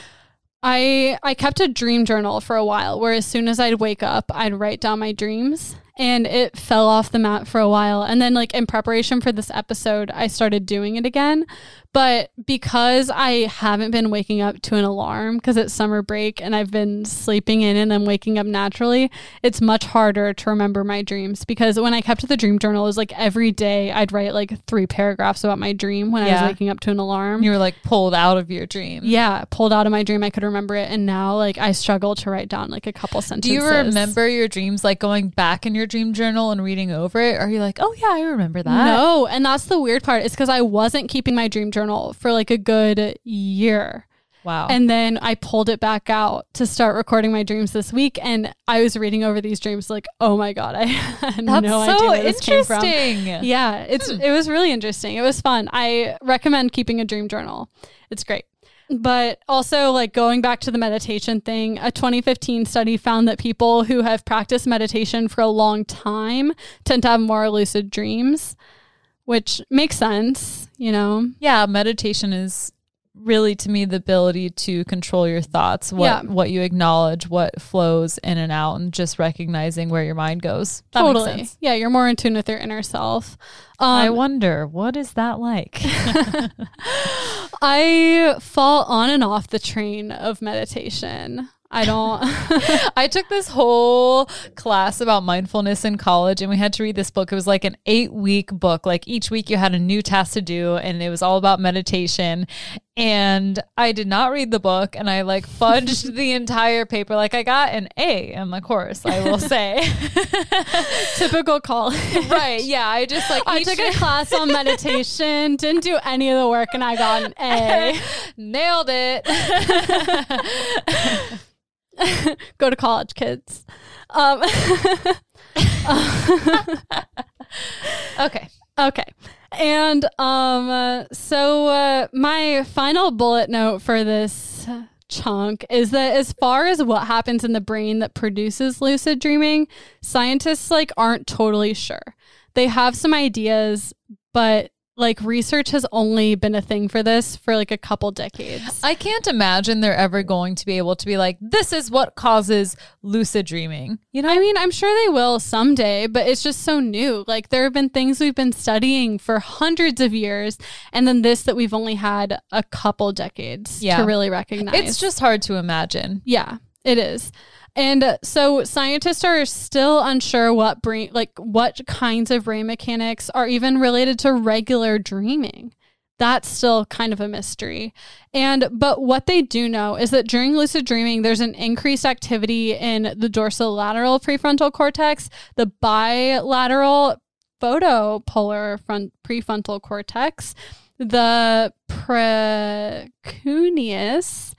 I kept a dream journal for a while where as soon as I'd wake up, I'd write down my dreams, and it fell off the mat for a while. And then like in preparation for this episode, I started doing it again. But because I haven't been waking up to an alarm because it's summer break and I've been sleeping in and then waking up naturally, it's much harder to remember my dreams. Because when I kept the dream journal, it was like every day I'd write like 3 paragraphs about my dream when I was waking up to an alarm. You were like pulled out of your dream. Yeah, pulled out of my dream. I could remember it. And now like I struggle to write down like a couple sentences. Do you remember your dreams, like going back in your dream journal and reading over it? Or are you like, oh yeah, I remember that? No. And that's the weird part. It's because I wasn't keeping my dream journal for like a good year. Wow. And then I pulled it back out to start recording my dreams this week. And I was reading over these dreams like, oh my God, I had no idea where this came from. Yeah, it was really interesting. It was fun. I recommend keeping a dream journal. It's great. But also like going back to the meditation thing, a 2015 study found that people who have practiced meditation for a long time tend to have more lucid dreams, which makes sense, you know? Yeah, meditation is really, to me, the ability to control your thoughts, what you acknowledge, what flows in and out, and just recognizing where your mind goes. That makes sense. Yeah, you're more in tune with your inner self. I wonder, what is that like? I fall on and off the train of meditation. I don't. I took this whole class about mindfulness in college, and we had to read this book. It was like an 8-week book. Like each week you had a new task to do, and it was all about meditation. And I did not read the book, and I like fudged the entire paper. Like I got an A in my course, I will say. Typical college. Right. Yeah. I just like, I took a class on meditation, didn't do any of the work, and I got an A. Nailed it. Go to college, kids. Okay. And so my final bullet note for this chunk is that as far as what happens in the brain that produces lucid dreaming, scientists like aren't totally sure. They have some ideas, but like research has only been a thing for this for like a couple decades. I can't imagine they're ever going to be able to be like, this is what causes lucid dreaming. You know, I mean, I'm sure they will someday, but it's just so new. Like there have been things we've been studying for hundreds of years, and then this that we've only had a couple decades to really recognize. It's just hard to imagine. Yeah, it is. And so scientists are still unsure what kinds of brain mechanics are even related to regular dreaming. That's still kind of a mystery. But what they do know is that during lucid dreaming, there's an increased activity in the dorsolateral prefrontal cortex, the bilateral photopolar prefrontal cortex, the precuneus,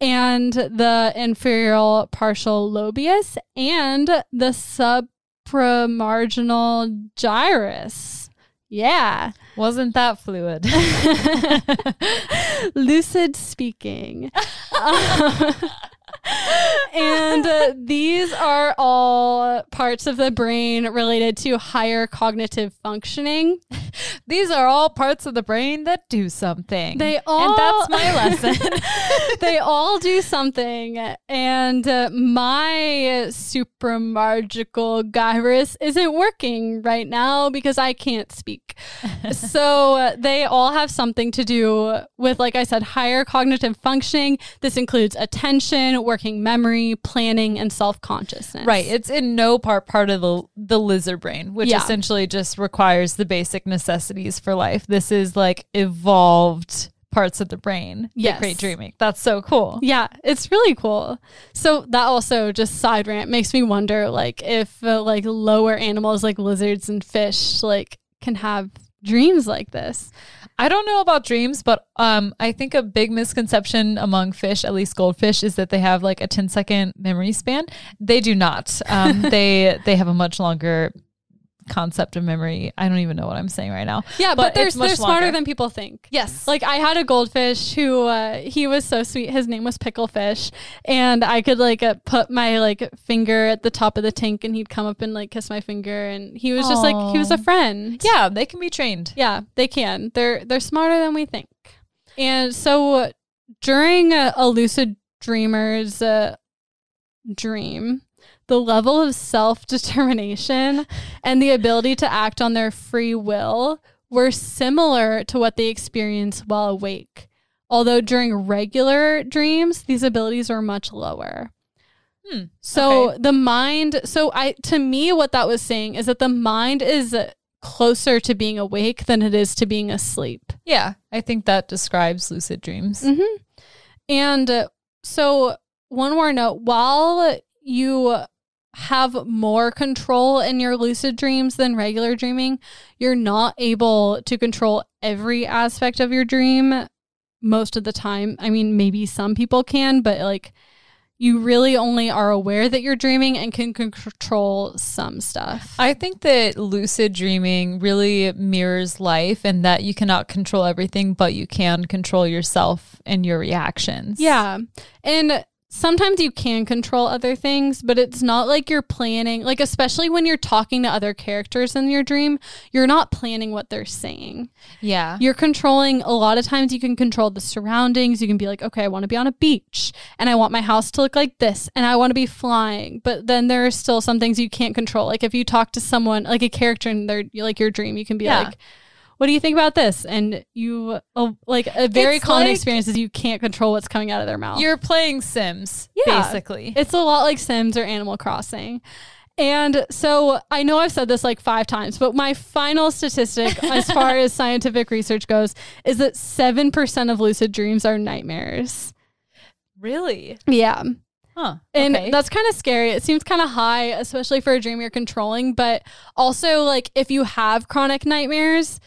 and the inferior partial lobeus, and the supramarginal gyrus. Yeah. Wasn't that fluid? Lucid speaking. And these are all parts of the brain related to higher cognitive functioning. These are all parts of the brain that do something. And that's my lesson. They all do something. And my supramarginal gyrus isn't working right now because I can't speak. So they all have something to do with, like I said, higher cognitive functioning. This includes attention, working working memory, planning, and self-consciousness. Right. It's in no part of the lizard brain, which essentially just requires the basic necessities for life. This is like evolved parts of the brain that create dreaming. That's so cool. Yeah, it's really cool. So that also, just side rant, makes me wonder like if like lower animals like lizards and fish like can have dreams like this. I don't know about dreams, but I think a big misconception among fish, at least goldfish, is that they have like a 10-second memory span. They do not. They have a much longer concept of memory. I don't even know what I'm saying right now. Yeah, but they're smarter than people think. Yes. Like I had a goldfish who he was so sweet. His name was Picklefish, and I could like put my like finger at the top of the tank and he'd come up and like kiss my finger, and he was just like, he was a friend. Yeah, they can be trained. Yeah, they can. They're smarter than we think. And so during a lucid dreamer's dream, the level of self-determination and the ability to act on their free will were similar to what they experienced while awake. Although during regular dreams, these abilities are much lower. So the mind, to me, what that was saying is that the mind is closer to being awake than it is to being asleep. Yeah, I think that describes lucid dreams. Mm-hmm. And so one more note, while you have more control in your lucid dreams than regular dreaming, you're not able to control every aspect of your dream most of the time. I mean, maybe some people can, but like you really only are aware that you're dreaming and can control some stuff. I think that lucid dreaming really mirrors life, and that you cannot control everything, but you can control yourself and your reactions. Yeah. And sometimes you can control other things, but it's not like you're planning, like especially when you're talking to other characters in your dream, you're not planning what they're saying. Yeah. You're controlling, a lot of times you can control the surroundings. You can be like, okay, I want to be on a beach and I want my house to look like this and I want to be flying. But then there are still some things you can't control. Like if you talk to someone, like a character in their, like your dream, you can be like, what do you think about this? And you, like a very common experience is you can't control what's coming out of their mouth. You're playing Sims, basically. It's a lot like Sims or Animal Crossing. And so I know I've said this like 5 times, but my final statistic as far as scientific research goes is that 7% of lucid dreams are nightmares. Really? Yeah. Huh. And that's kind of scary. It seems kind of high, especially for a dream you're controlling. But also, like, if you have chronic nightmares,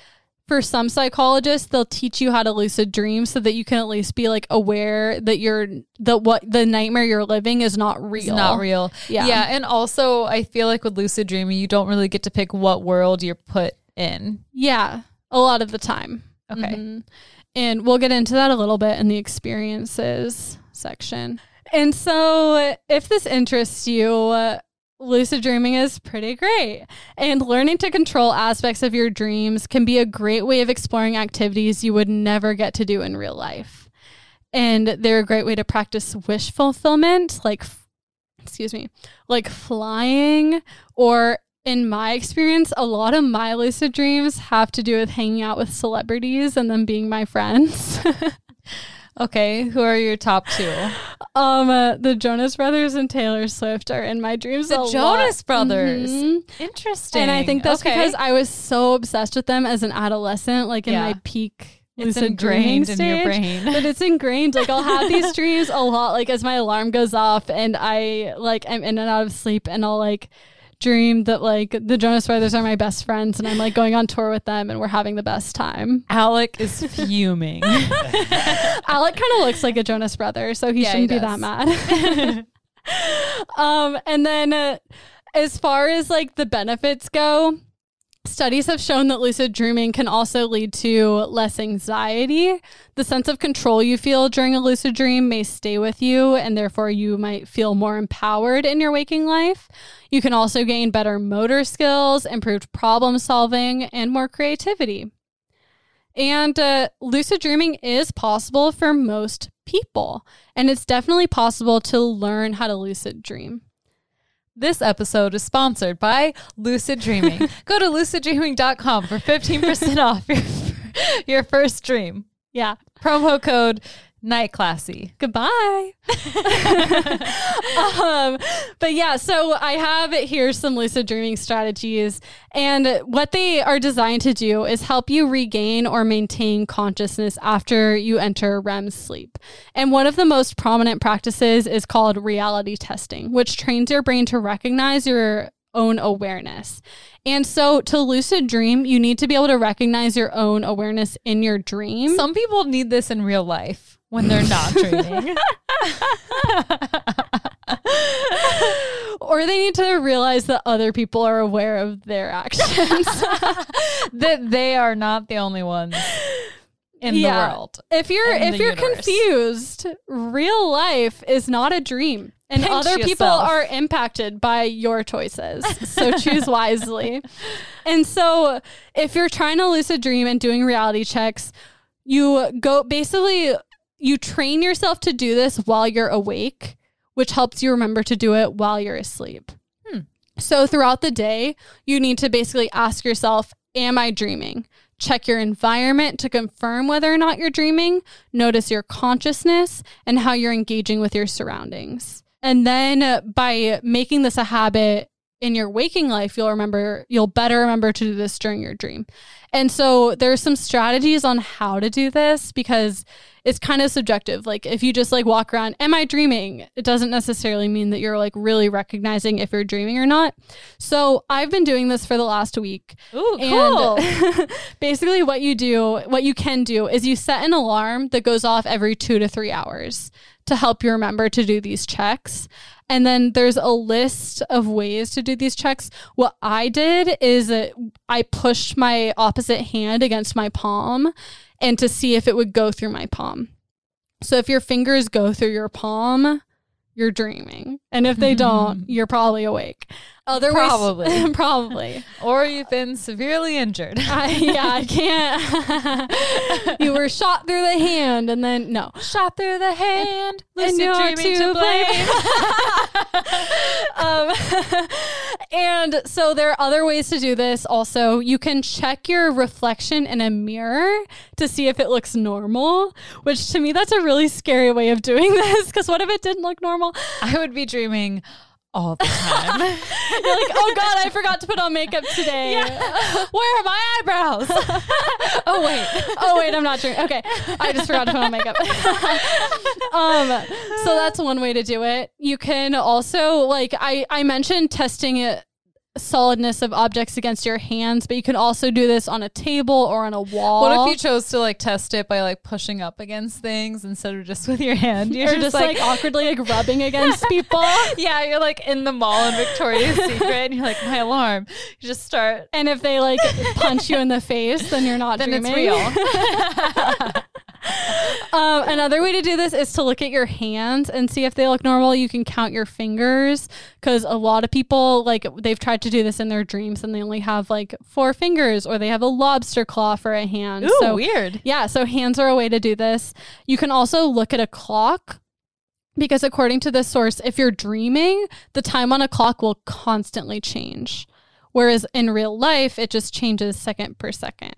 for some psychologists, they'll teach you how to lucid dream so that you can at least be like aware that what the nightmare you're living is not real. It's not real. Yeah. And also, I feel like with lucid dreaming, you don't really get to pick what world you're put in. Yeah, a lot of the time. Okay. Mm-hmm. And we'll get into that a little bit in the experiences section. And so if this interests you, lucid dreaming is pretty great. And learning to control aspects of your dreams can be a great way of exploring activities you would never get to do in real life. And they're a great way to practice wish fulfillment, like flying, or in my experience, a lot of my lucid dreams have to do with hanging out with celebrities and them being my friends. Okay, who are your top 2? The Jonas Brothers and Taylor Swift are in my dreams. The Jonas Brothers. Mm-hmm. Interesting. And I think that's because I was so obsessed with them as an adolescent, like in my peak lucid dreaming stage. In your brain. But it's ingrained. Like I'll have these dreams a lot, like as my alarm goes off and I'm in and out of sleep, and I'll like dream that like the Jonas Brothers are my best friends and I'm like going on tour with them and we're having the best time. Alec is fuming. Alec kind of looks like a Jonas Brother, so he shouldn't be that mad. And then as far as like the benefits go, studies have shown that lucid dreaming can also lead to less anxiety. The sense of control you feel during a lucid dream may stay with you, and therefore you might feel more empowered in your waking life. You can also gain better motor skills, improved problem solving, and more creativity. And lucid dreaming is possible for most people, and it's definitely possible to learn how to lucid dream. This episode is sponsored by Lucid Dreaming. Go to luciddreaming.com for 15% off your first dream. Yeah. Promo code Night classy. Goodbye. But yeah, so I have here some lucid dreaming strategies, and what they are designed to do is help you regain or maintain consciousness after you enter REM sleep. And one of the most prominent practices is called reality testing, which trains your brain to recognize your own awareness. And so to lucid dream, you need to be able to recognize your own awareness in your dream. Some people need this in real life when they're not dreaming. Or they need to realize that other people are aware of their actions. That they are not the only ones in the world. If you're confused, real life is not a dream. And other people are impacted by your choices. So choose wisely. And so if you're trying to lucid dream and doing reality checks, you train yourself to do this while you're awake, which helps you remember to do it while you're asleep. So throughout the day, you need to basically ask yourself, am I dreaming? Check your environment to confirm whether or not you're dreaming. Notice your consciousness and how you're engaging with your surroundings. And then by making this a habit in your waking life, you'll better remember to do this during your dream. And so there's some strategies on how to do this because it's kind of subjective. Like if you just like walk around, am I dreaming? It doesn't necessarily mean that you're like really recognizing if you're dreaming or not. So I've been doing this for the last week. Ooh, cool. And basically what you can do is you set an alarm that goes off every 2 to 3 hours to help you remember to do these checks. And then there's a list of ways to do these checks. What I did is I pushed my opposite hand against my palm and to see if it would go through my palm. So if your fingers go through your palm, you're dreaming. And if they don't, you're probably awake. Otherwise, probably. Or you've been severely injured. I can't. You were shot through the hand and then, no. Shot through the hand. Lucid dreaming to blame. And so there are other ways to do this. Also, you can check your reflection in a mirror to see if it looks normal, which to me, that's a really scary way of doing this. Because what if it didn't look normal? I would be dreaming all the time. You're like, oh God, I forgot to put on makeup today. Yeah. Where are my eyebrows? Oh wait, I'm not dreaming. Okay, I just forgot to put on makeup. So that's one way to do it. You can also, like I mentioned testing it solidness of objects against your hands, but you can also do this on a table or on a wall. What if you chose to like test it by like pushing up against things instead of just with your hand? You're just like awkwardly like rubbing against people. Yeah, you're like in the mall in Victoria's Secret and you're like, my alarm. You just start. And if they like punch you in the face, then you're not dreaming. It's real. Another way to do this is to look at your hands and see if they look normal. You can count your fingers because a lot of people like they've tried to do this in their dreams and they only have like 4 fingers or they have a lobster claw for a hand. Ooh, so weird. Yeah, so hands are a way to do this. You can also look at a clock because according to this source, if you're dreaming, the time on a clock will constantly change. Whereas in real life, it just changes second per second.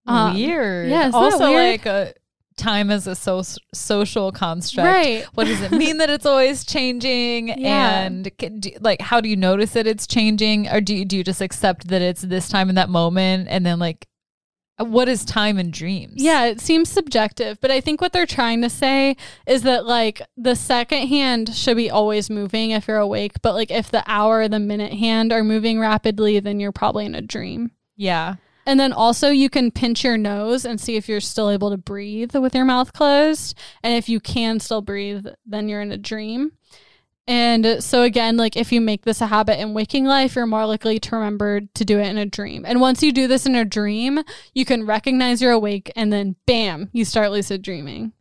Weird. Yeah, also weird? like time as a social construct. Right. What does it mean that it's always changing? Yeah. And like, how do you notice that it's changing? Or do you just accept that it's this time in that moment? And then like, what is time in dreams? Yeah, it seems subjective, but I think what they're trying to say is that like the second hand should be always moving if you're awake. But like if the hour or the minute hand are moving rapidly, then you're probably in a dream. Yeah. And then also you can pinch your nose and see if you're still able to breathe with your mouth closed. And if you can still breathe, then you're in a dream. And so again, like if you make this a habit in waking life, you're more likely to remember to do it in a dream. And once you do this in a dream, you can recognize you're awake and then bam, you start lucid dreaming.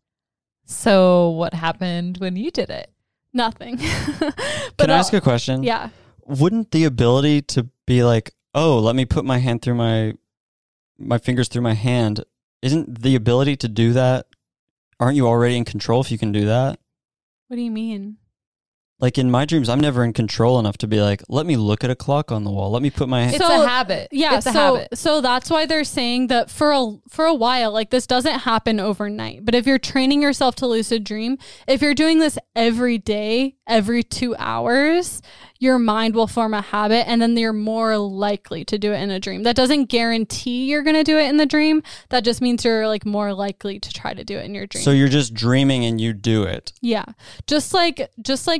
So what happened when you did it? Nothing. Can I ask a question? Yeah. Wouldn't the ability to be like, oh, let me put my hand through my fingers through my hand, isn't the ability to do that, aren't you already in control if you can do that? What do you mean? like in my dreams, I'm never in control enough to be like, let me look at a clock on the wall. Let me put my hand. It's a habit. Yeah. It's a habit. So that's why they're saying that for a while, like this doesn't happen overnight. But if you're training yourself to lucid dream, if you're doing this every day, every 2 hours, your mind will form a habit and then you're more likely to do it in a dream. That doesn't guarantee you're going to do it in the dream. That just means you're like more likely to try to do it in your dream. So you're just dreaming and you do it. Yeah. Just like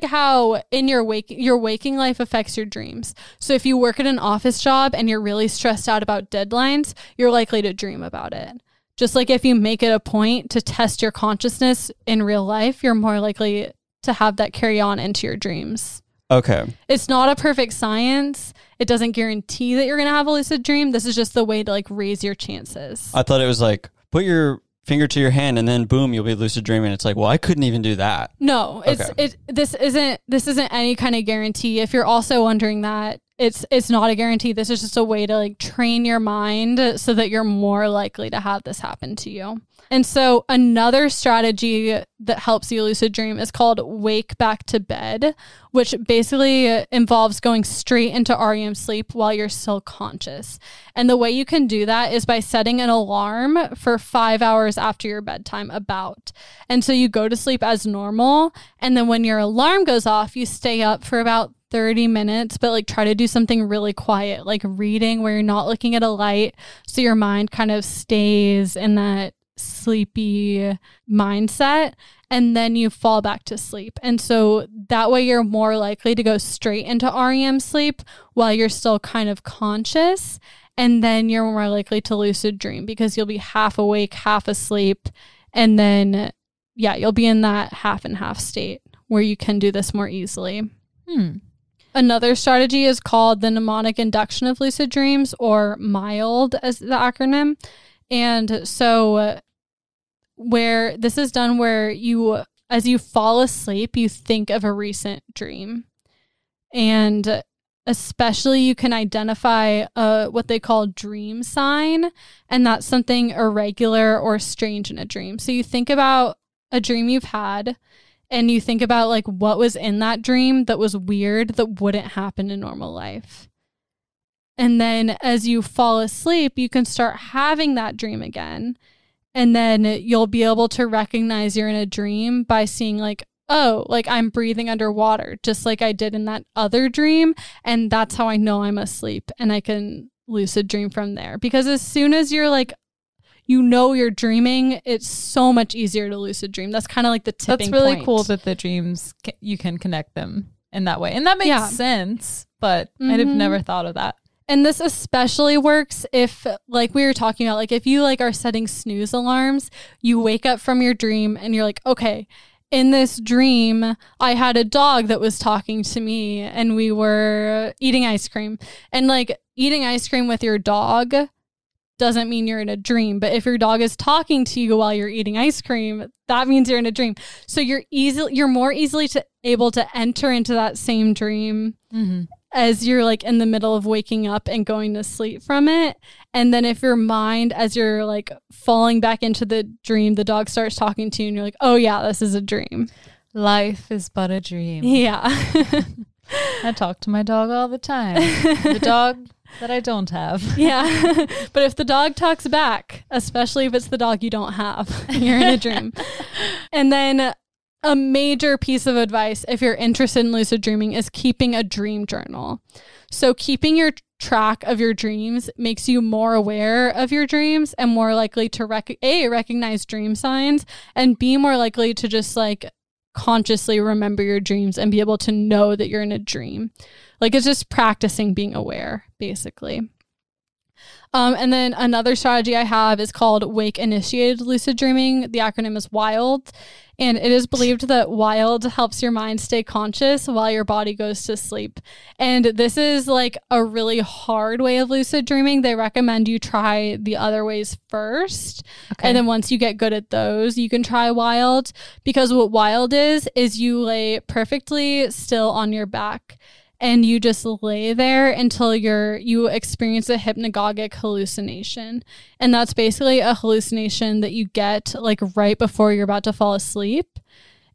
how in your waking life affects your dreams. So if you work at an office job and you're really stressed out about deadlines, you're likely to dream about it. Just like if you make it a point to test your consciousness in real life, you're more likely to have that carry on into your dreams. Okay. It's not a perfect science. It doesn't guarantee that you're going to have a lucid dream. This is just the way to like raise your chances. I thought it was like, put your finger to your hand and then boom, you'll be lucid dreaming. It's like, well, I couldn't even do that. No, this isn't any kind of guarantee. If you're also wondering that, it's not a guarantee. This is just a way to like train your mind so that you're more likely to have this happen to you. And so another strategy that helps you lucid dream is called wake back to bed, which basically involves going straight into REM sleep while you're still conscious. And the way you can do that is by setting an alarm for 5 hours after your bedtime about. And so you go to sleep as normal. And then when your alarm goes off, you stay up for about 30 minutes, but like try to do something really quiet, like reading where you're not looking at a light. So your mind kind of stays in that sleepy mindset, and then you fall back to sleep. And so that way you're more likely to go straight into REM sleep while you're still kind of conscious. And then you're more likely to lucid dream because you'll be half awake, half asleep. And then, yeah, you'll be in that half and half state where you can do this more easily. Another strategy is called the mnemonic induction of lucid dreams, or MILD as the acronym. And so where this is done where you, as you fall asleep, you think of a recent dream. And especially you can identify what they call dream sign. And that's something irregular or strange in a dream. So you think about a dream you've had and you think about like what was in that dream that was weird that wouldn't happen in normal life. And then as you fall asleep, you can start having that dream again. And then you'll be able to recognize you're in a dream by seeing like, oh, like I'm breathing underwater, just like I did in that other dream. And that's how I know I'm asleep, and I can lucid dream from there. Because as soon as you're like, you know you're dreaming, it's so much easier to lucid dream. That's kind of like the tipping point. That's really cool that the dreams, you can connect them in that way. And that makes sense, but I'd have never thought of that. And this especially works if, like we were talking about, like if you like are setting snooze alarms, you wake up from your dream and you're like, okay, in this dream, I had a dog that was talking to me and we were eating ice cream. And like eating ice cream with your dog doesn't mean you're in a dream. But if your dog is talking to you while you're eating ice cream, that means you're in a dream. So you're more easily able to enter into that same dream as you're like in the middle of waking up and going to sleep from it. And then if your mind, as you're like falling back into the dream, the dog starts talking to you and you're like, oh yeah, this is a dream. Life is but a dream. Yeah. I talk to my dog all the time. The dog that I don't have. Yeah. But if the dog talks back, especially if it's the dog you don't have, you're in a dream. And then a major piece of advice, if you're interested in lucid dreaming, is keeping a dream journal. So keeping your track of your dreams makes you more aware of your dreams and more likely to recognize dream signs, and be more likely to just like consciously remember your dreams and be able to know that you're in a dream. Like it's just practicing being aware, basically. And then another strategy I have is called Wake Initiated Lucid Dreaming. The acronym is WILD. And it is believed that WILD helps your mind stay conscious while your body goes to sleep. And this is like a really hard way of lucid dreaming. They recommend you try the other ways first. Okay. And then once you get good at those, you can try WILD. Because what WILD is you lay perfectly still on your back. And you just lay there until you experience a hypnagogic hallucination. And that's basically a hallucination that you get like right before you're about to fall asleep.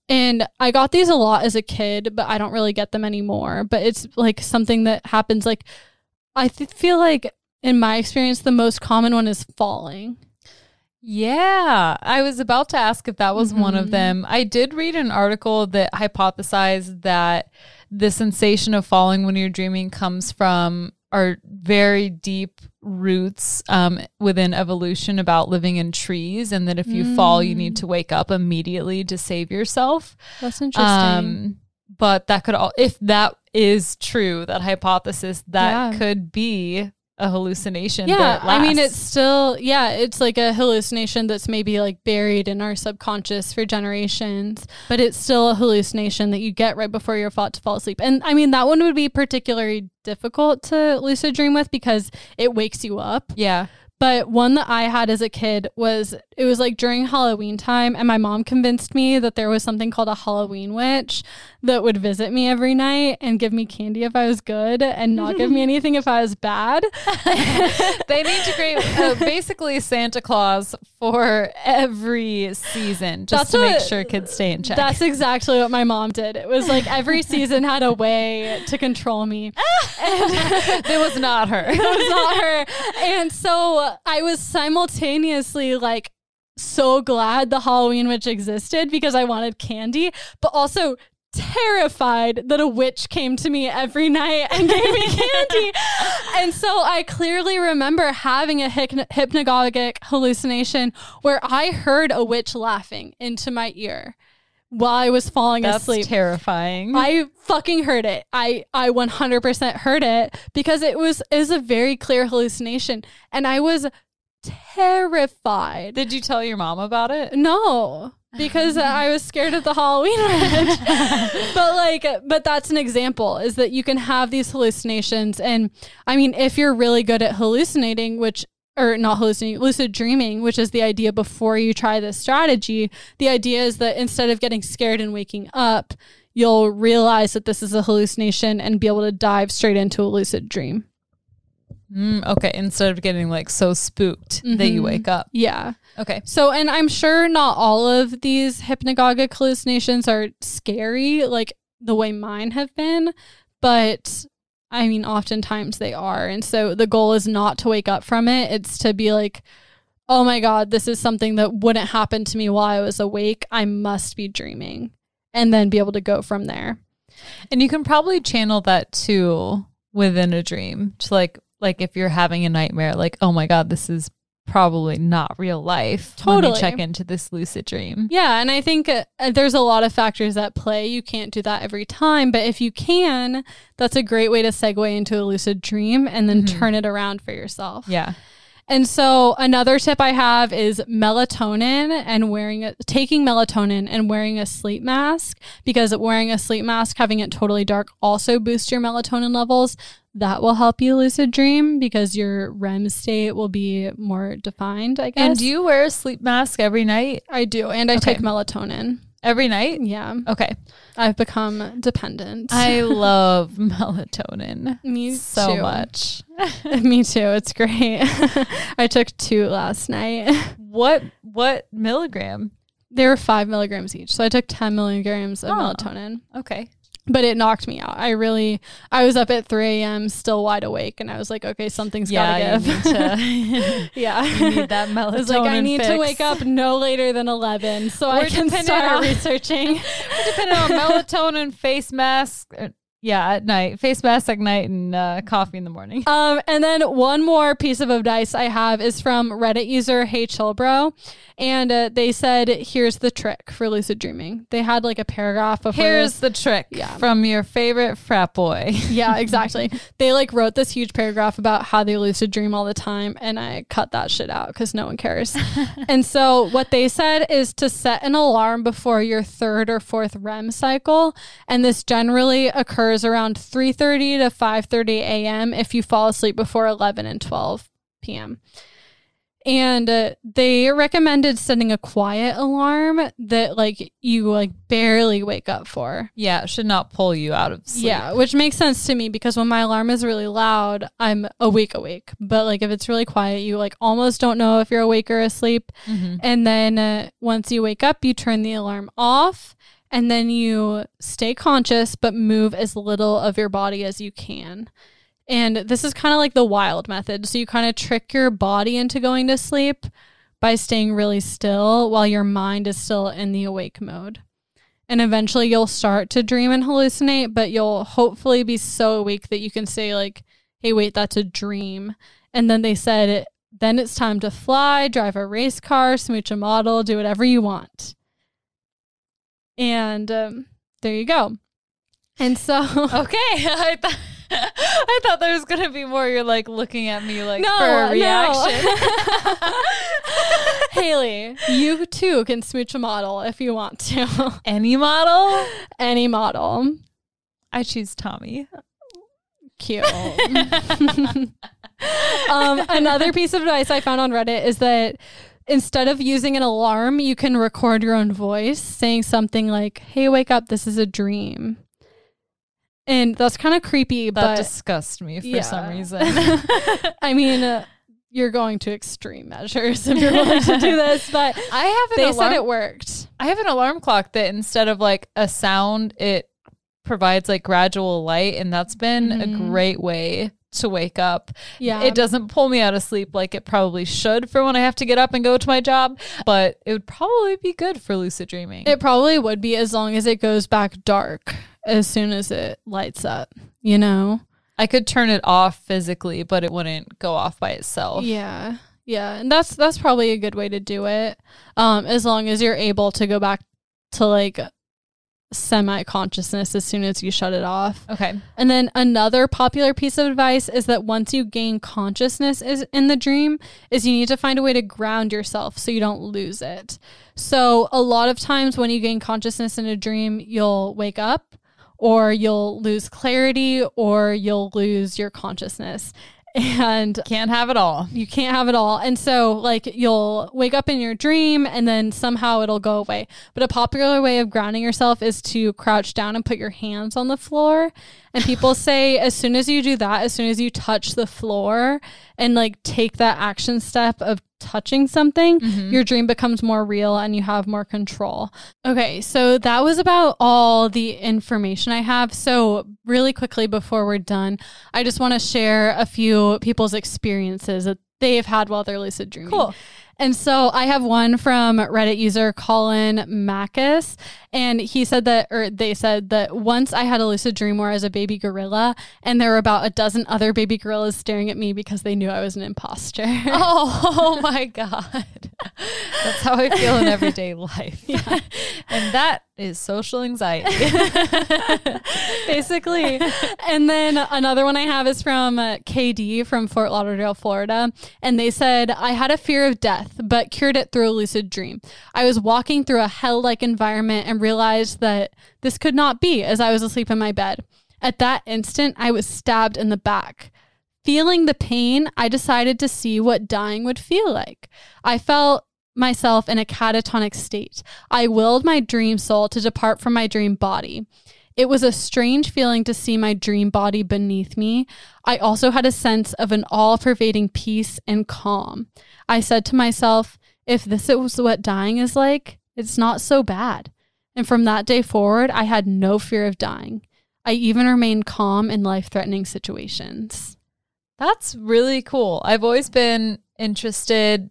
And I got these a lot as a kid, but I don't really get them anymore. But it's like something that happens. Like, I feel like in my experience, the most common one is falling. Yeah, I was about to ask if that was one of them. I did read an article that hypothesized that the sensation of falling when you're dreaming comes from our very deep roots within evolution about living in trees, and that if you fall, you need to wake up immediately to save yourself. That's interesting. But that could if that is true, that hypothesis, that could be a hallucination. Yeah, I mean, it's still, it's like a hallucination that's maybe like buried in our subconscious for generations, but it's still a hallucination that you get right before you're about to fall asleep. And I mean, that one would be particularly difficult to lucid dream with because it wakes you up. Yeah. But one that I had as a kid was like during Halloween time, and my mom convinced me that there was something called a Halloween witch that would visit me every night and give me candy if I was good and not give me anything if I was bad. They need to create basically Santa Claus for every season just to make sure kids stay in check. That's exactly what my mom did. It was like every season had a way to control me. It was not her. It was not her. And so I was simultaneously like so glad the Halloween witch existed because I wanted candy, but also terrified that a witch came to me every night and gave me candy. And so I clearly remember having a hypnagogic hallucination where I heard a witch laughing into my ear while I was falling asleep. That's terrifying. I fucking heard it. I 100% heard it because it was a very clear hallucination, and I was terrified. Did you tell your mom about it? No, because I was scared of the Halloween witch. But that's an example, is that you can have these hallucinations. And I mean, if you're really good at hallucinating, lucid dreaming, which is the idea before you try this strategy, the idea is that instead of getting scared and waking up, you'll realize that this is a hallucination and be able to dive straight into a lucid dream. Okay, instead of getting like so spooked that you wake up. Yeah. Okay. So, and I'm sure not all of these hypnagogic hallucinations are scary like the way mine have been, but I mean, oftentimes they are. And so the goal is not to wake up from it. It's to be like, oh my God, this is something that wouldn't happen to me while I was awake. I must be dreaming. And then be able to go from there. And you can probably channel that too within a dream. Just like if you're having a nightmare, like, oh my God, this is probably not real life. Totally. Let me check into this lucid dream. Yeah. And I think there's a lot of factors at play. You can't do that every time, but if you can, that's a great way to segue into a lucid dream and then turn it around for yourself. Yeah. And so another tip I have is melatonin and taking melatonin and wearing a sleep mask, because wearing a sleep mask, having it totally dark, also boosts your melatonin levels. That will help you lucid dream because your REM state will be more defined, I guess. And do you wear a sleep mask every night? I do. And I take melatonin. Every night? Yeah. Okay. I've become dependent. I love melatonin. Me so too. much. Me too. It's great. I took 2 last night. What milligram? They were 5 milligrams each. So I took 10 milligrams of melatonin. Okay. But it knocked me out. I was up at 3 a.m. still wide awake, and I was like, okay, something's gotta give. You need that melatonin. I was like, I need fix. to wake up no later than 11 so I can start researching. We're dependent on melatonin, face mask. At night. Face mask at night and coffee in the morning. And then one more piece of advice I have is from Reddit user Hey Chillbro. And they said, here's the trick for lucid dreaming. They had like a paragraph of here's the trick from your favorite frat boy. Yeah, exactly. They like wrote this huge paragraph about how they lucid dream all the time. And I cut that shit out because no one cares. And so what they said is to set an alarm before your 3rd or 4th REM cycle. And this generally occurs around 3:30 to 5:30 a.m. if you fall asleep before 11 and 12 p.m. And they recommended setting a quiet alarm that like you like barely wake up for. Yeah, it should not pull you out of sleep. Yeah, which makes sense to me because when my alarm is really loud, I'm awake. But like if it's really quiet, you like almost don't know if you're awake or asleep. And then once you wake up, you turn the alarm off. and then you stay conscious but move as little of your body as you can. And this is kind of like the wild method. So you kind of trick your body into going to sleep by staying really still while your mind is still in the awake mode. And eventually you'll start to dream and hallucinate, but you'll hopefully be so awake that you can say like, hey, wait, that's a dream. And then they said, then it's time to fly, drive a race car, smooch a model, do whatever you want. And there you go. And so... Okay, I thought there was going to be more. You're like looking at me like for a reaction. No. Hayley, you too can smooch a model if you want to. Any model? Any model. I choose Tommy. Cute. Another piece of advice I found on Reddit is that instead of using an alarm, you can record your own voice saying something like, hey, wake up, this is a dream. And that's kind of creepy, that disgusts me for some reason. I mean, you're going to extreme measures if you're willing to do this, but they said it worked. I have an alarm clock that instead of like a sound, it provides like gradual light, and that's been a great way to wake up. Yeah. It doesn't pull me out of sleep like it probably should for when I have to get up and go to my job, but it would probably be good for lucid dreaming. It probably would be, as long as it goes back dark as soon as it lights up, you know? I could turn it off physically, but it wouldn't go off by itself. Yeah. Yeah. And that's probably a good way to do it. As long as you're able to go back to like semi-consciousness as soon as you shut it off. Okay. And then another popular piece of advice is that once you gain consciousness in the dream, is you need to find a way to ground yourself so you don't lose it. So a lot of times when you gain consciousness in a dream, you'll wake up, or you'll lose clarity, or you'll lose your consciousness. And can't have it all. You can't have it all. And so like you'll wake up in your dream and then somehow it'll go away. But a popular way of grounding yourself is to crouch down and put your hands on the floor. And people say as soon as you do that, as soon as you touch the floor and like take that action step of touching something, your dream becomes more real and you have more control. Okay, so that was about all the information I have. So really quickly before we're done, I just want to share a few people's experiences that they've had while they're lucid dreaming. Cool. And so I have one from Reddit user Colin Macus, and he said that, or they said that once I had a lucid dream where I was a baby gorilla, and there were about a dozen other baby gorillas staring at me because they knew I was an imposter. Oh my God. That's how I feel in everyday life. Yeah. And that is social anxiety. Basically. And then another one I have is from KD from Fort Lauderdale, Florida. And they said, I had a fear of death, but cured it through a lucid dream. I was walking through a hell-like environment and realized that this could not be as I was asleep in my bed. At that instant, I was stabbed in the back. Feeling the pain, I decided to see what dying would feel like. I felt myself in a catatonic state. I willed my dream soul to depart from my dream body. It was a strange feeling to see my dream body beneath me. I also had a sense of an all-pervading peace and calm. I said to myself, if this is what dying is like, it's not so bad. And from that day forward, I had no fear of dying. I even remained calm in life-threatening situations. That's really cool. I've always been interested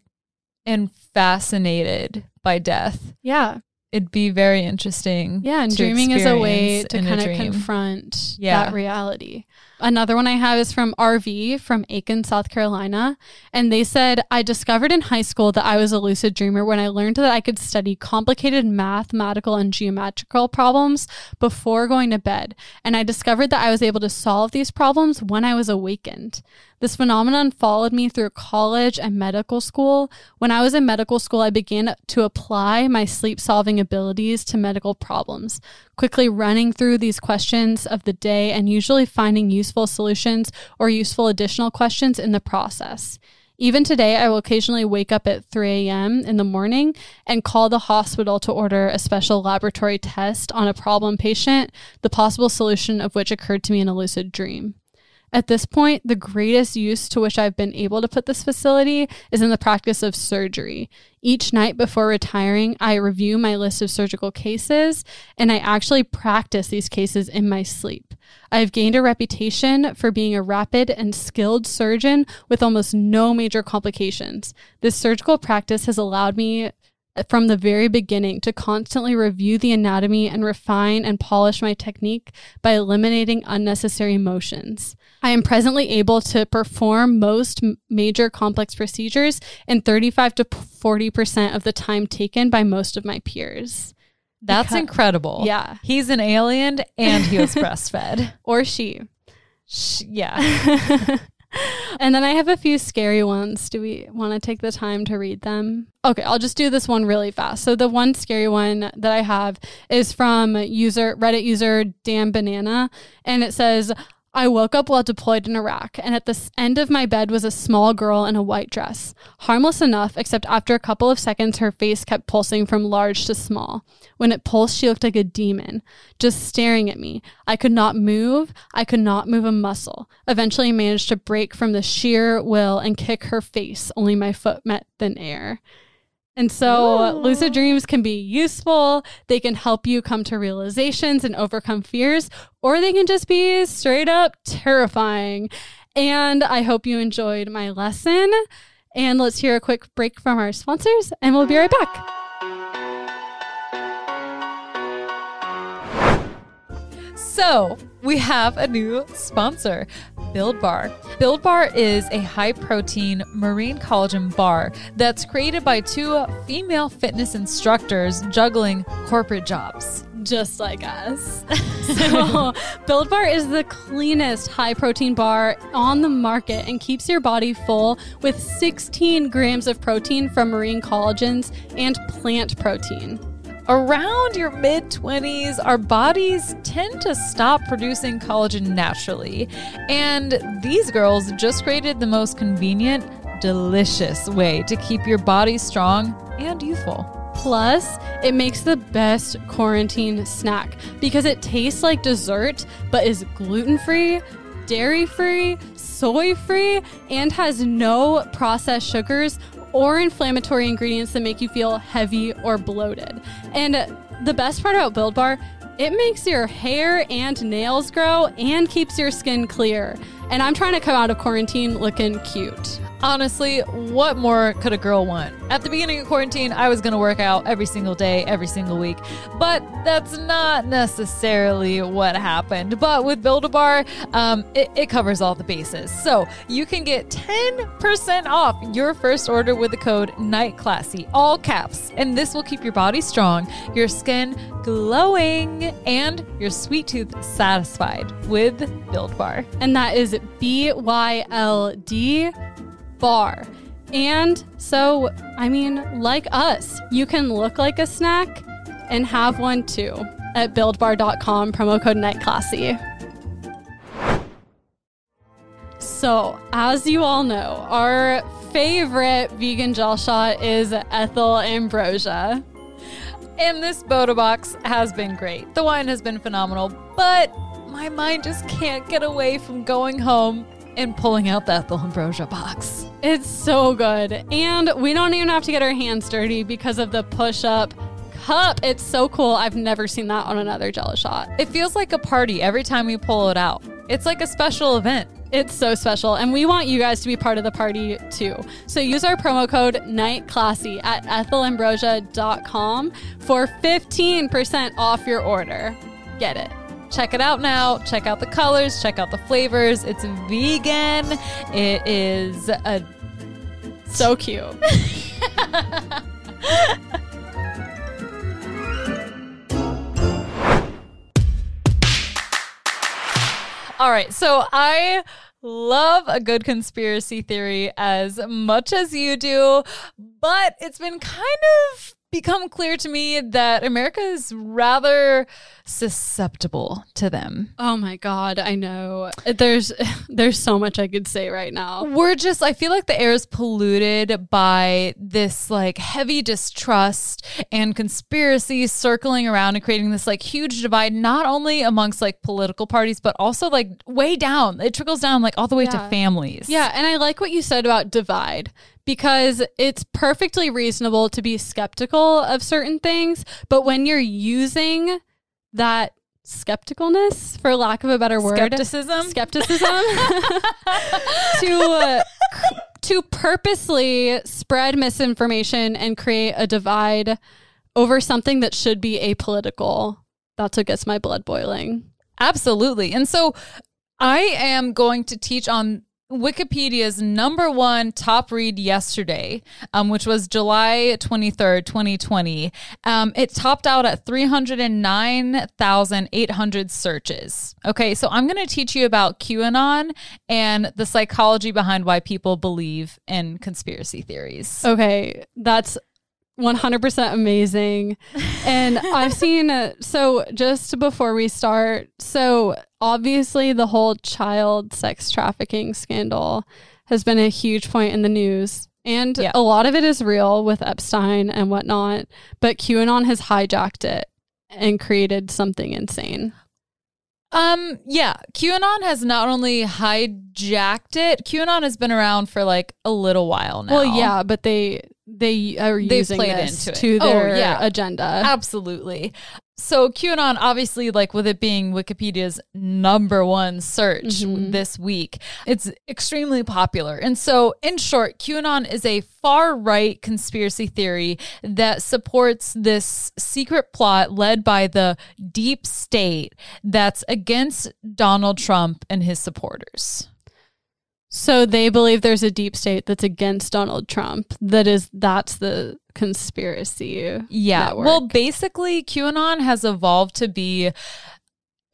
and fascinated by death. Yeah. It'd be very interesting. Yeah, and dreaming is a way to kind of confront that reality. Another one I have is from RV from Aiken, South Carolina. And they said, I discovered in high school that I was a lucid dreamer when I learned that I could study complicated mathematical and geometrical problems before going to bed. And I discovered that I was able to solve these problems when I was awakened. This phenomenon followed me through college and medical school. When I was in medical school, I began to apply my sleep-solving abilities to medical problems, quickly running through these questions of the day and usually finding useful solutions or useful additional questions in the process. Even today, I will occasionally wake up at 3 a.m. in the morning and call the hospital to order a special laboratory test on a problem patient, the possible solution of which occurred to me in a lucid dream. At this point, the greatest use to which I've been able to put this facility is in the practice of surgery. Each night before retiring, I review my list of surgical cases, and I actually practice these cases in my sleep. I have gained a reputation for being a rapid and skilled surgeon with almost no major complications. This surgical practice has allowed me from the very beginning to constantly review the anatomy and refine and polish my technique by eliminating unnecessary motions. I am presently able to perform most major complex procedures in 35 to 40% of the time taken by most of my peers. That's incredible. Yeah. He's an alien and he was breastfed. Or she. Yeah. And then I have a few scary ones. Do we want to take the time to read them? Okay, I'll just do this one really fast. So the one scary one that I have is from Reddit user Dan Banana, and it says, I woke up while deployed in Iraq, and at the end of my bed was a small girl in a white dress. Harmless enough, except after a couple of seconds, her face kept pulsing from large to small. When it pulsed, she looked like a demon, just staring at me. I could not move. I could not move a muscle. Eventually, I managed to break from the sheer will and kick her face. Only my foot met thin air. And so lucid dreams can be useful. They can help you come to realizations and overcome fears, or they can just be straight up terrifying. And I hope you enjoyed my lesson. And let's hear a quick break from our sponsors, and we'll be right back. So we have a new sponsor, Build Bar. Build Bar is a high-protein marine collagen bar that's created by two female fitness instructors juggling corporate jobs. Just like us. So Build Bar is the cleanest high-protein bar on the market and keeps your body full with 16 grams of protein from marine collagens and plant protein. Around your mid-20s, our bodies tend to stop producing collagen naturally. And these girls just created the most convenient, delicious way to keep your body strong and youthful. Plus, it makes the best quarantine snack because it tastes like dessert but is gluten-free, dairy-free, soy-free, and has no processed sugars or inflammatory ingredients that make you feel heavy or bloated. And the best part about Build Bar, it makes your hair and nails grow and keeps your skin clear. And I'm trying to come out of quarantine looking cute. Honestly, what more could a girl want? At the beginning of quarantine, I was going to work out every single day, every single week, but that's not necessarily what happened. But with Build-A-Bar, it covers all the bases. So you can get 10% off your first order with the code NIGHTCLASSY, all caps. And this will keep your body strong, your skin glowing, and your sweet tooth satisfied with Build-Bar. And that is BYLD bar. And so, I mean, like us, you can look like a snack and have one too at buildbar.com, promo code NIGHTCLASSY. So, as you all know, our favorite vegan gel shot is ethyl ambrosia. And this Boda box has been great. The wine has been phenomenal, but my mind just can't get away from going home and pulling out the ethyl ambrosia box. It's so good. And we don't even have to get our hands dirty because of the push-up cup. It's so cool. I've never seen that on another Jello shot. It feels like a party every time we pull it out. It's like a special event. It's so special. And we want you guys to be part of the party too. So use our promo code NIGHTCLASSY at ethylambrosia.com for 15% off your order. Get it. Check it out now. Check out the colors. Check out the flavors. It's vegan. It is so cute. All right. So I love a good conspiracy theory as much as you do, but it's been kind of become clear to me that America is rather susceptible to them. Oh my God, I know. There's so much I could say right now. I feel like the air is polluted by this like heavy distrust and conspiracy circling around and creating this like huge divide, not only amongst like political parties, but also like way down. It trickles down like all the way to families. Yeah, and I like what you said about divide, because it's perfectly reasonable to be skeptical of certain things, but when you're using that skepticalness, for lack of a better word, skepticism to purposely spread misinformation and create a divide over something that should be apolitical, that's what gets my blood boiling. Absolutely. And so I am going to teach on Wikipedia's #1 top read yesterday, which was July 23rd, 2020. It topped out at 309,800 searches. Okay, so I'm going to teach you about QAnon and the psychology behind why people believe in conspiracy theories. Okay, that's 100% amazing. And I've seen, so just before we start, so obviously the whole child sex trafficking scandal has been a huge point in the news. And a lot of it is real with Epstein and whatnot, but QAnon has hijacked it and created something insane. QAnon has not only hijacked it, QAnon has been around for like a little while now. Well, yeah, but they are using this to their agenda. Absolutely. So QAnon, obviously, like with it being Wikipedia's #1 search this week, it's extremely popular. And so in short, QAnon is a far-right conspiracy theory that supports this secret plot led by the deep state that's against Donald Trump and his supporters. So they believe there's a deep state that's against Donald Trump. That's the conspiracy. Yeah. network. Well, basically, QAnon has evolved to be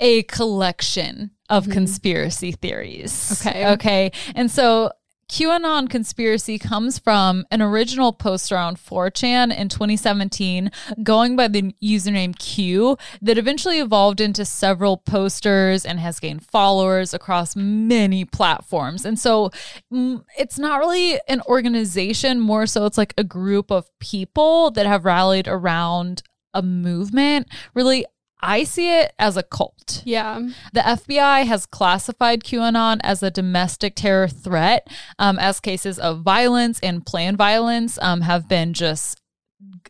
a collection of conspiracy theories. Okay. And so QAnon conspiracy comes from an original poster on 4chan in 2017 going by the username Q that eventually evolved into several posters and has gained followers across many platforms. And so it's not really an organization, more so it's like a group of people that have rallied around a movement. Really, I see it as a cult. Yeah. The FBI has classified QAnon as a domestic terror threat, as cases of violence and planned violence have been just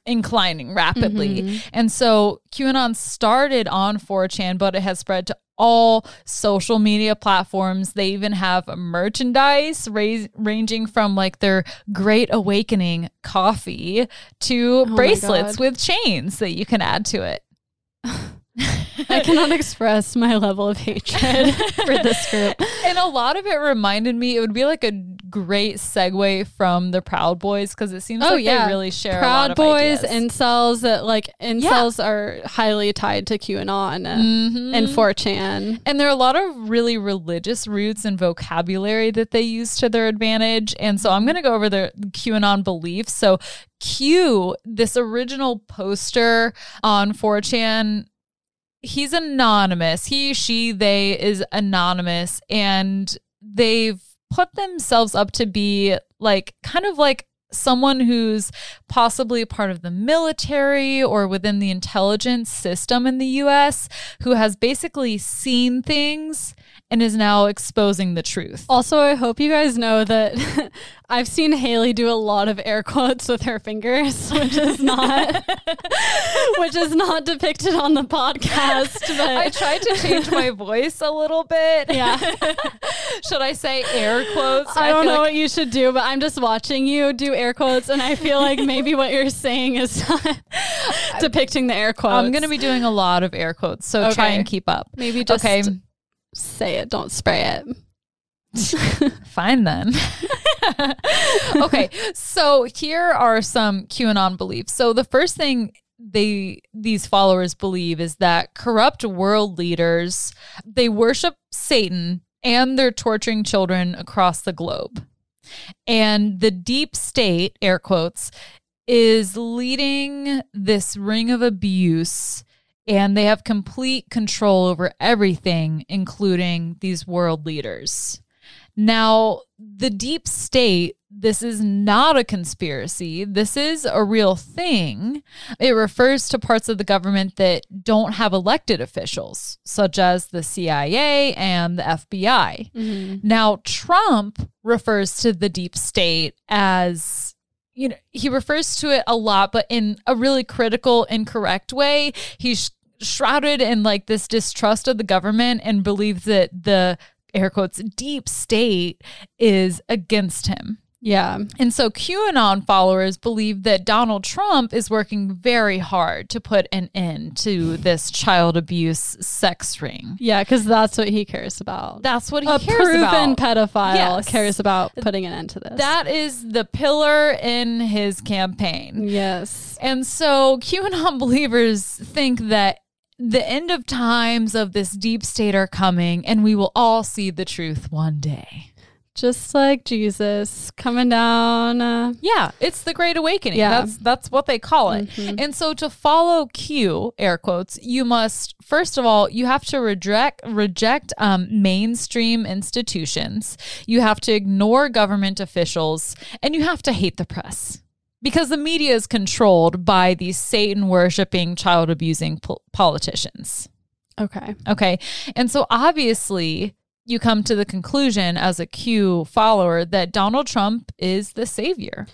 inclining rapidly. And so QAnon started on 4chan, but it has spread to all social media platforms. They even have merchandise ranging from like their Great Awakening coffee to bracelets with chains that you can add to it. I cannot express my level of hatred for this group. And a lot of it reminded me, it would be like a great segue from the Proud Boys, because it seems they really share a lot of Proud Boys, ideas. incels are highly tied to QAnon and 4chan. And there are a lot of really religious roots and vocabulary that they use to their advantage. And so I'm going to go over the QAnon beliefs. So Q, this original poster on 4chan, he's anonymous. He, she, they is anonymous, and they've put themselves up to be like kind of like someone who's possibly part of the military or within the intelligence system in the US, who has basically seen things and is now exposing the truth. Also, I hope you guys know that I've seen Hayley do a lot of air quotes with her fingers, which is not depicted on the podcast. But I tried to change my voice a little bit. Yeah. Should I say air quotes? I don't know what you should do, but I'm just watching you do air quotes, and I feel like maybe what you're saying is not depicting the air quotes. I'm going to be doing a lot of air quotes, so try and keep up. Maybe just say it, don't spray it. Fine then. Okay, so here are some QAnon beliefs. So the first thing these followers believe is that corrupt world leaders, they worship Satan and they're torturing children across the globe. And the deep state, air quotes, is leading this ring of abuse, and they have complete control over everything, including these world leaders. Now, the deep state, this is not a conspiracy. This is a real thing. It refers to parts of the government that don't have elected officials, such as the CIA and the FBI. Mm-hmm. Now, Trump refers to the deep state as, you know, he refers to it a lot, but in a really critical, incorrect way. He's shrouded in like this distrust of the government and believes that the air quotes deep state is against him. Yeah. And so QAnon followers believe that Donald Trump is working very hard to put an end to this child abuse sex ring. Yeah, because that's what he cares about. That's what he cares about. A proven pedophile cares about putting an end to this. That is the pillar in his campaign. Yes. And so QAnon believers think that the end of times of this deep state are coming, and we will all see the truth one day. Just like Jesus coming down. Yeah, it's the Great Awakening. Yeah. That's what they call it. Mm-hmm. And so to follow Q, air quotes, you must, first of all, you have to reject mainstream institutions. You have to ignore government officials, and you have to hate the press. Because the media is controlled by these Satan-worshipping, child-abusing politicians. Okay. And so obviously, you come to the conclusion as a Q follower that Donald Trump is the savior.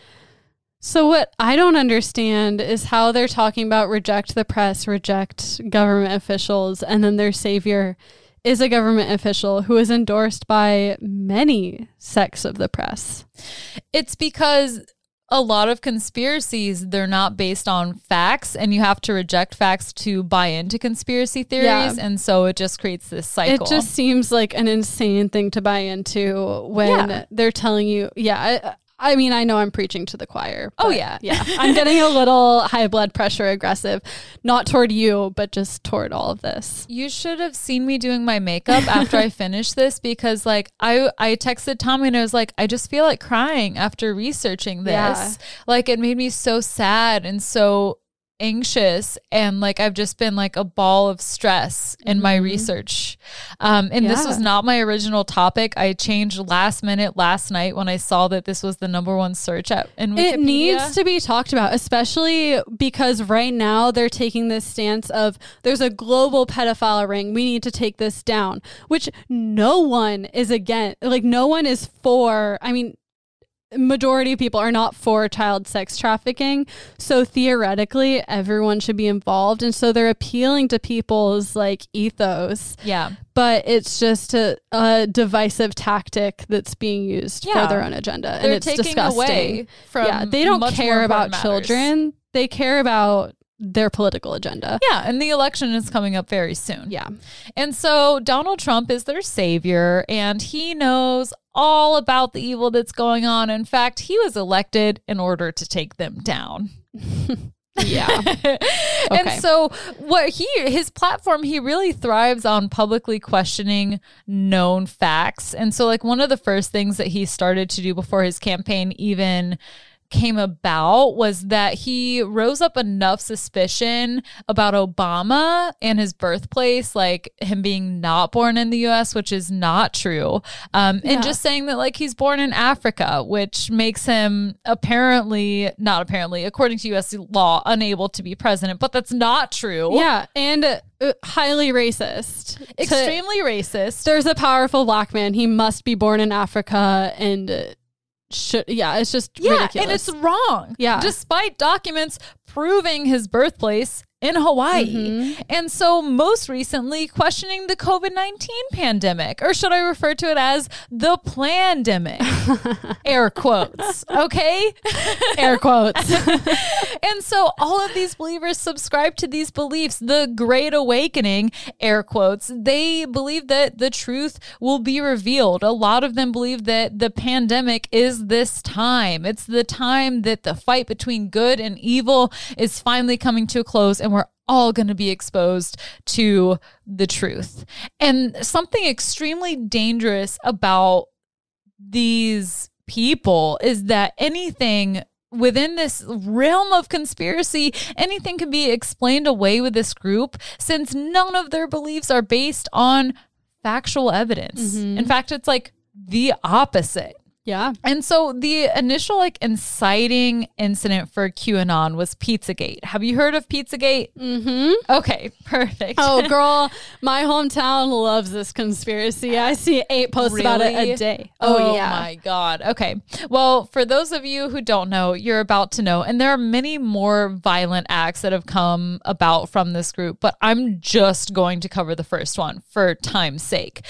So what I don't understand is how they're talking about reject the press, reject government officials, and then their savior is a government official who is endorsed by many sects of the press. It's because a lot of conspiracies, they're not based on facts, and you have to reject facts to buy into conspiracy theories. And so it just creates this cycle. It just seems like an insane thing to buy into when they're telling you, I mean, I know I'm preaching to the choir. Yeah. I'm getting a little high blood pressure aggressive, not toward you, but just toward all of this. You should have seen me doing my makeup after I finished this, because like I texted Tommy and I was like, I just feel like crying after researching this. Yeah. Like it made me so sad and so anxious, and like I've just been like a ball of stress in my research. This was not my original topic. I changed last minute last night when I saw that this was the #1 search app in Wikipedia. It needs to be talked about, especially because right now they're taking this stance of there's a global pedophile ring. We need to take this down, which no one is against. Like no one is for. I mean, majority of people are not for child sex trafficking, so theoretically everyone should be involved, and so they're appealing to people's like ethos, but it's just a divisive tactic that's being used for their own agenda. They're and it's taking disgusting away from they don't care about children, they care about their political agenda. And the election is coming up very soon. And so Donald Trump is their savior, and he knows all about the evil that's going on. In fact, he was elected in order to take them down. And so his platform, he really thrives on publicly questioning known facts. And so like one of the first things that he started to do before his campaign even came about was that he rose up enough suspicion about Obama and his birthplace, like him being not born in the US, which is not true. And just saying that like he's born in Africa, which makes him according to US law, unable to be president, but that's not true. And highly racist. Extremely racist. There's a powerful black man. He must be born in Africa, and it's just ridiculous. And it's wrong. Despite documents proving his birthplace in Hawaii. And so most recently questioning the COVID-19 pandemic, or should I refer to it as the plandemic? Air quotes. Okay? Air quotes. And so all of these believers subscribe to these beliefs, the Great Awakening, air quotes. They believe that the truth will be revealed. A lot of them believe that the pandemic is this time. It's the time that the fight between good and evil is finally coming to a close, and we're all going to be exposed to the truth. And something extremely dangerous about these people is that anything within this realm of conspiracy, anything can be explained away with this group since none of their beliefs are based on factual evidence. In fact, it's like the opposite. Yeah. And so the initial like inciting incident for QAnon was PizzaGate. Have you heard of PizzaGate? Okay, perfect. Oh, girl, my hometown loves this conspiracy. I see 8 posts about it a day. Oh yeah. My God. Okay. Well, for those of you who don't know, you're about to know. And there are many more violent acts that have come about from this group, but I'm just going to cover the first one for time's sake.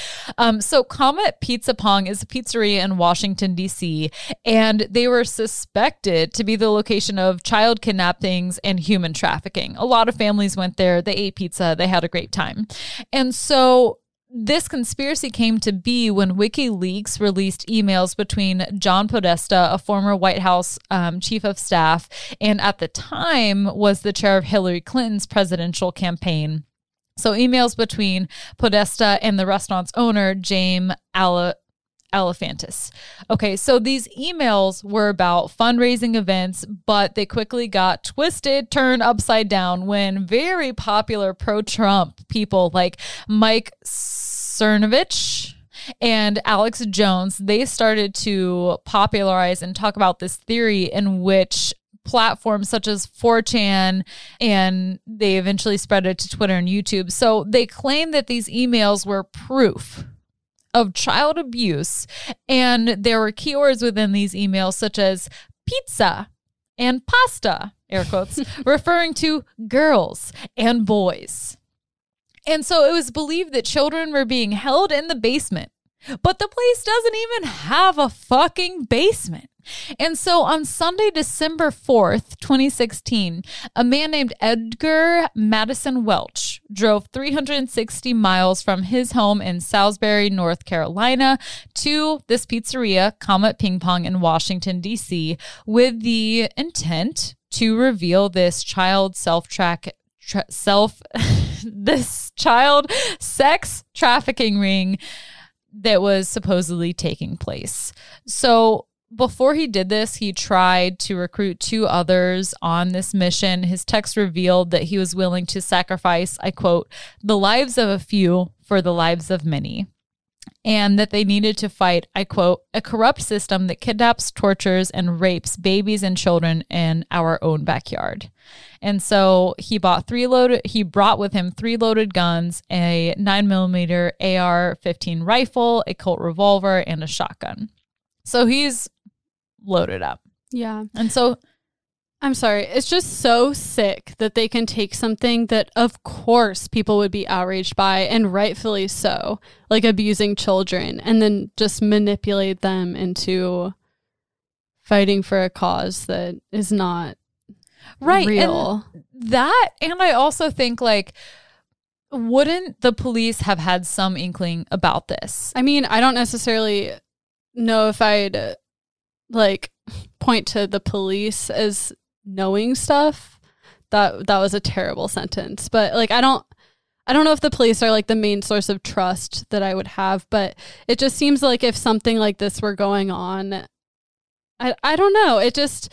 So Comet Pizza Pong is a pizzeria in Washington, D.C., and they were suspected to be the location of child kidnappings and human trafficking. A lot of families went there, they ate pizza, they had a great time. And so this conspiracy came to be when WikiLeaks released emails between John Podesta, a former White House chief of staff, and at the time was the chair of Hillary Clinton's presidential campaign. So emails between Podesta and the restaurant's owner, James Alefantis. Okay, so these emails were about fundraising events, but they quickly got twisted, turned upside down when very popular pro-Trump people like Mike Cernovich and Alex Jones, they started to popularize and talk about this theory in which platforms such as 4chan, and they eventually spread it to Twitter and YouTube. So they claim that these emails were proof of child abuse, and there were keywords within these emails such as pizza and pasta, air quotes, referring to girls and boys. And so it was believed that children were being held in the basement, but the place doesn't even have a fucking basement. And so on Sunday, December 4th, 2016, a man named Edgar Madison Welch drove 360 miles from his home in Salisbury, North Carolina, to this pizzeria, Comet Ping Pong in Washington, D.C., with the intent to reveal this child this child sex trafficking ring that was supposedly taking place. So before he did this, he tried to recruit 2 others on this mission. His text revealed that he was willing to sacrifice, I quote, the lives of a few for the lives of many, and that they needed to fight, I quote, a corrupt system that kidnaps, tortures, and rapes babies and children in our own backyard. And so he brought with him 3 loaded guns, a 9mm AR-15 rifle, a Colt revolver, and a shotgun. So he's loaded up. Yeah. And so I'm sorry. It's just so sick that they can take something that, of course, people would be outraged by, and rightfully so, like abusing children, and then just manipulate them into fighting for a cause that is not real. And I also think, like, wouldn't the police have had some inkling about this? I mean, I don't necessarily know if I'd like point to the police as knowing stuff. That was a terrible sentence, but like I don't know if the police are like the main source of trust that I would have, but it just seems like if something like this were going on, I don't know, it just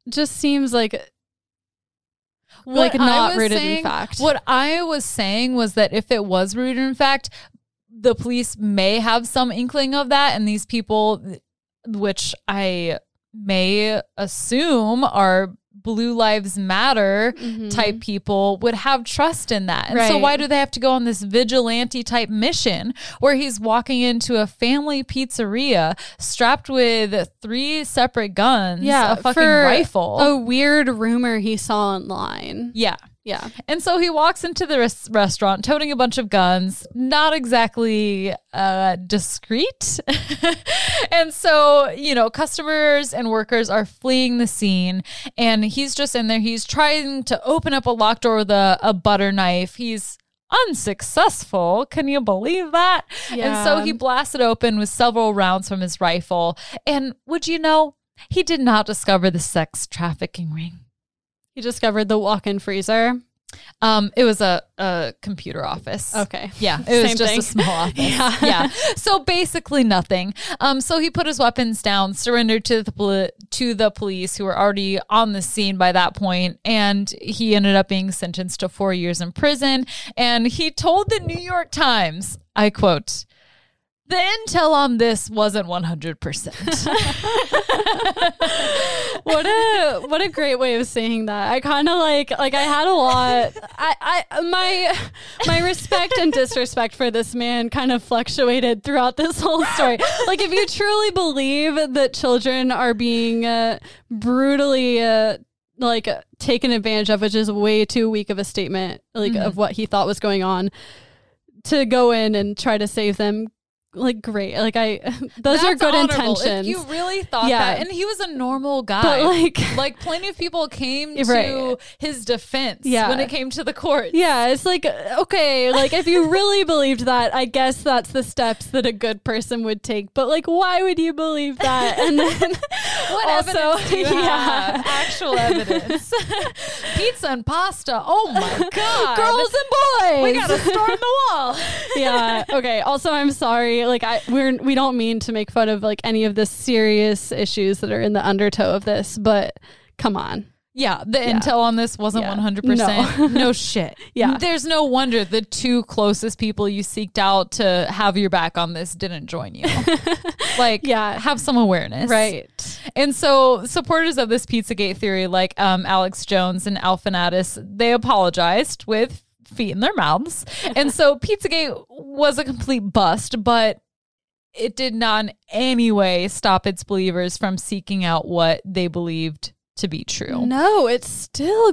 seems like not rooted in fact. What I was saying was that if it was rooted in fact, the police may have some inkling of that, and these people, which I may assume are Blue Lives Matter type people, would have trust in that. And so why do they have to go on this vigilante type mission where he's walking into a family pizzeria strapped with 3 separate guns, a fucking rifle, a weird rumor he saw online. Yeah. And so he walks into the restaurant toting a bunch of guns, not exactly discreet. And so, customers and workers are fleeing the scene, and he's just in there. He's trying to open up a locked door with a butter knife. He's unsuccessful. Can you believe that? Yeah. And so he blasted open with several rounds from his rifle. And would you know, he did not discover the sex trafficking ring. He discovered the walk-in freezer. It was a computer office. Okay. Yeah. It was just a small office. Yeah. So basically nothing. So he put his weapons down, surrendered to the police who were already on the scene by that point, and he ended up being sentenced to 4 years in prison. And he told the New York Times, I quote, "The intel on this wasn't 100%. What a great way of saying that. I kind of like I had a lot. My respect and disrespect for this man kind of fluctuated throughout this whole story. Like, if you truly believe that children are being brutally taken advantage of, which is way too weak of a statement, of what he thought was going on, to go in and try to save them. Great. Those are good honorable. intentions. If you really thought that, and he was a normal guy, but plenty of people came to his defense when it came to the courts. Yeah, it's okay, if you really believed that, I guess that's the steps that a good person would take. But why would you believe that? And then what evidence do you have? Actual evidence. Pizza and pasta. Oh my God. Girls and boys. We got a storm the wall. Yeah. Okay. Also, I'm sorry. We don't mean to make fun of any of the serious issues that are in the undertow of this, but come on. Yeah, the intel on this wasn't 100%. No shit. Yeah. There's no wonder the two closest people you seeked out to have your back on this didn't join you. Have some awareness. Right. And so supporters of this PizzaGate theory, like Alex Jones and Alphanatis, they apologized with feet in their mouths. And so PizzaGate was a complete bust, but it did not in any way stop its believers from seeking out what they believed to be true. No, it's still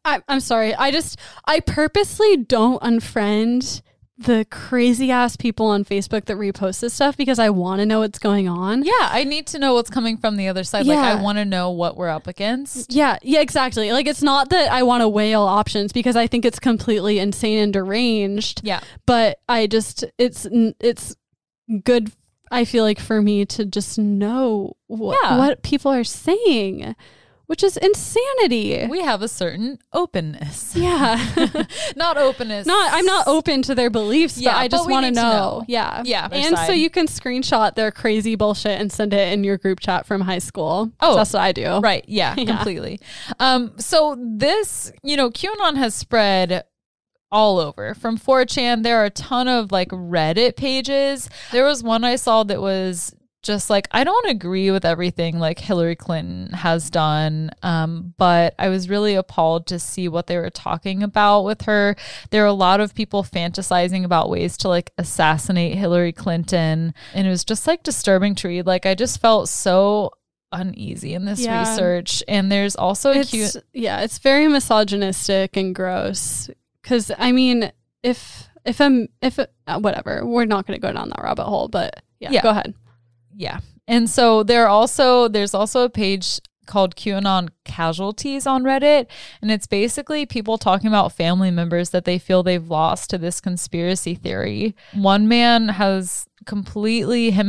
I'm sorry. I purposely don't unfriend the crazy ass people on Facebook that repost this stuff because I want to know what's going on. Yeah, I need to know what's coming from the other side. I want to know what we're up against. Yeah, exactly. It's not that I want to weigh all options because I think it's completely insane and deranged. Yeah. But it's good, I feel for me to just know what people are saying, which is insanity. We have a certain openness. Yeah. Not openness. I'm not open to their beliefs, but I just want to know. Yeah. Yeah. And so you can screenshot their crazy bullshit and send it in your group chat from high school. Oh, that's what I do. Right. Yeah, completely. So this, QAnon has spread all over. From 4chan, there are a ton of Reddit pages. There was one I saw that was just I don't agree with everything Hillary Clinton has done, but I was really appalled to see what they were talking about with her. There are a lot of people fantasizing about ways to assassinate Hillary Clinton, and it was just disturbing to read. I just felt so uneasy in this research. And there's also it's very misogynistic and gross. Because whatever, we're not going to go down that rabbit hole, but go ahead. Yeah. And so there's also a page called QAnon Casualties on Reddit. And it's basically people talking about family members that they feel they've lost to this conspiracy theory. One man has him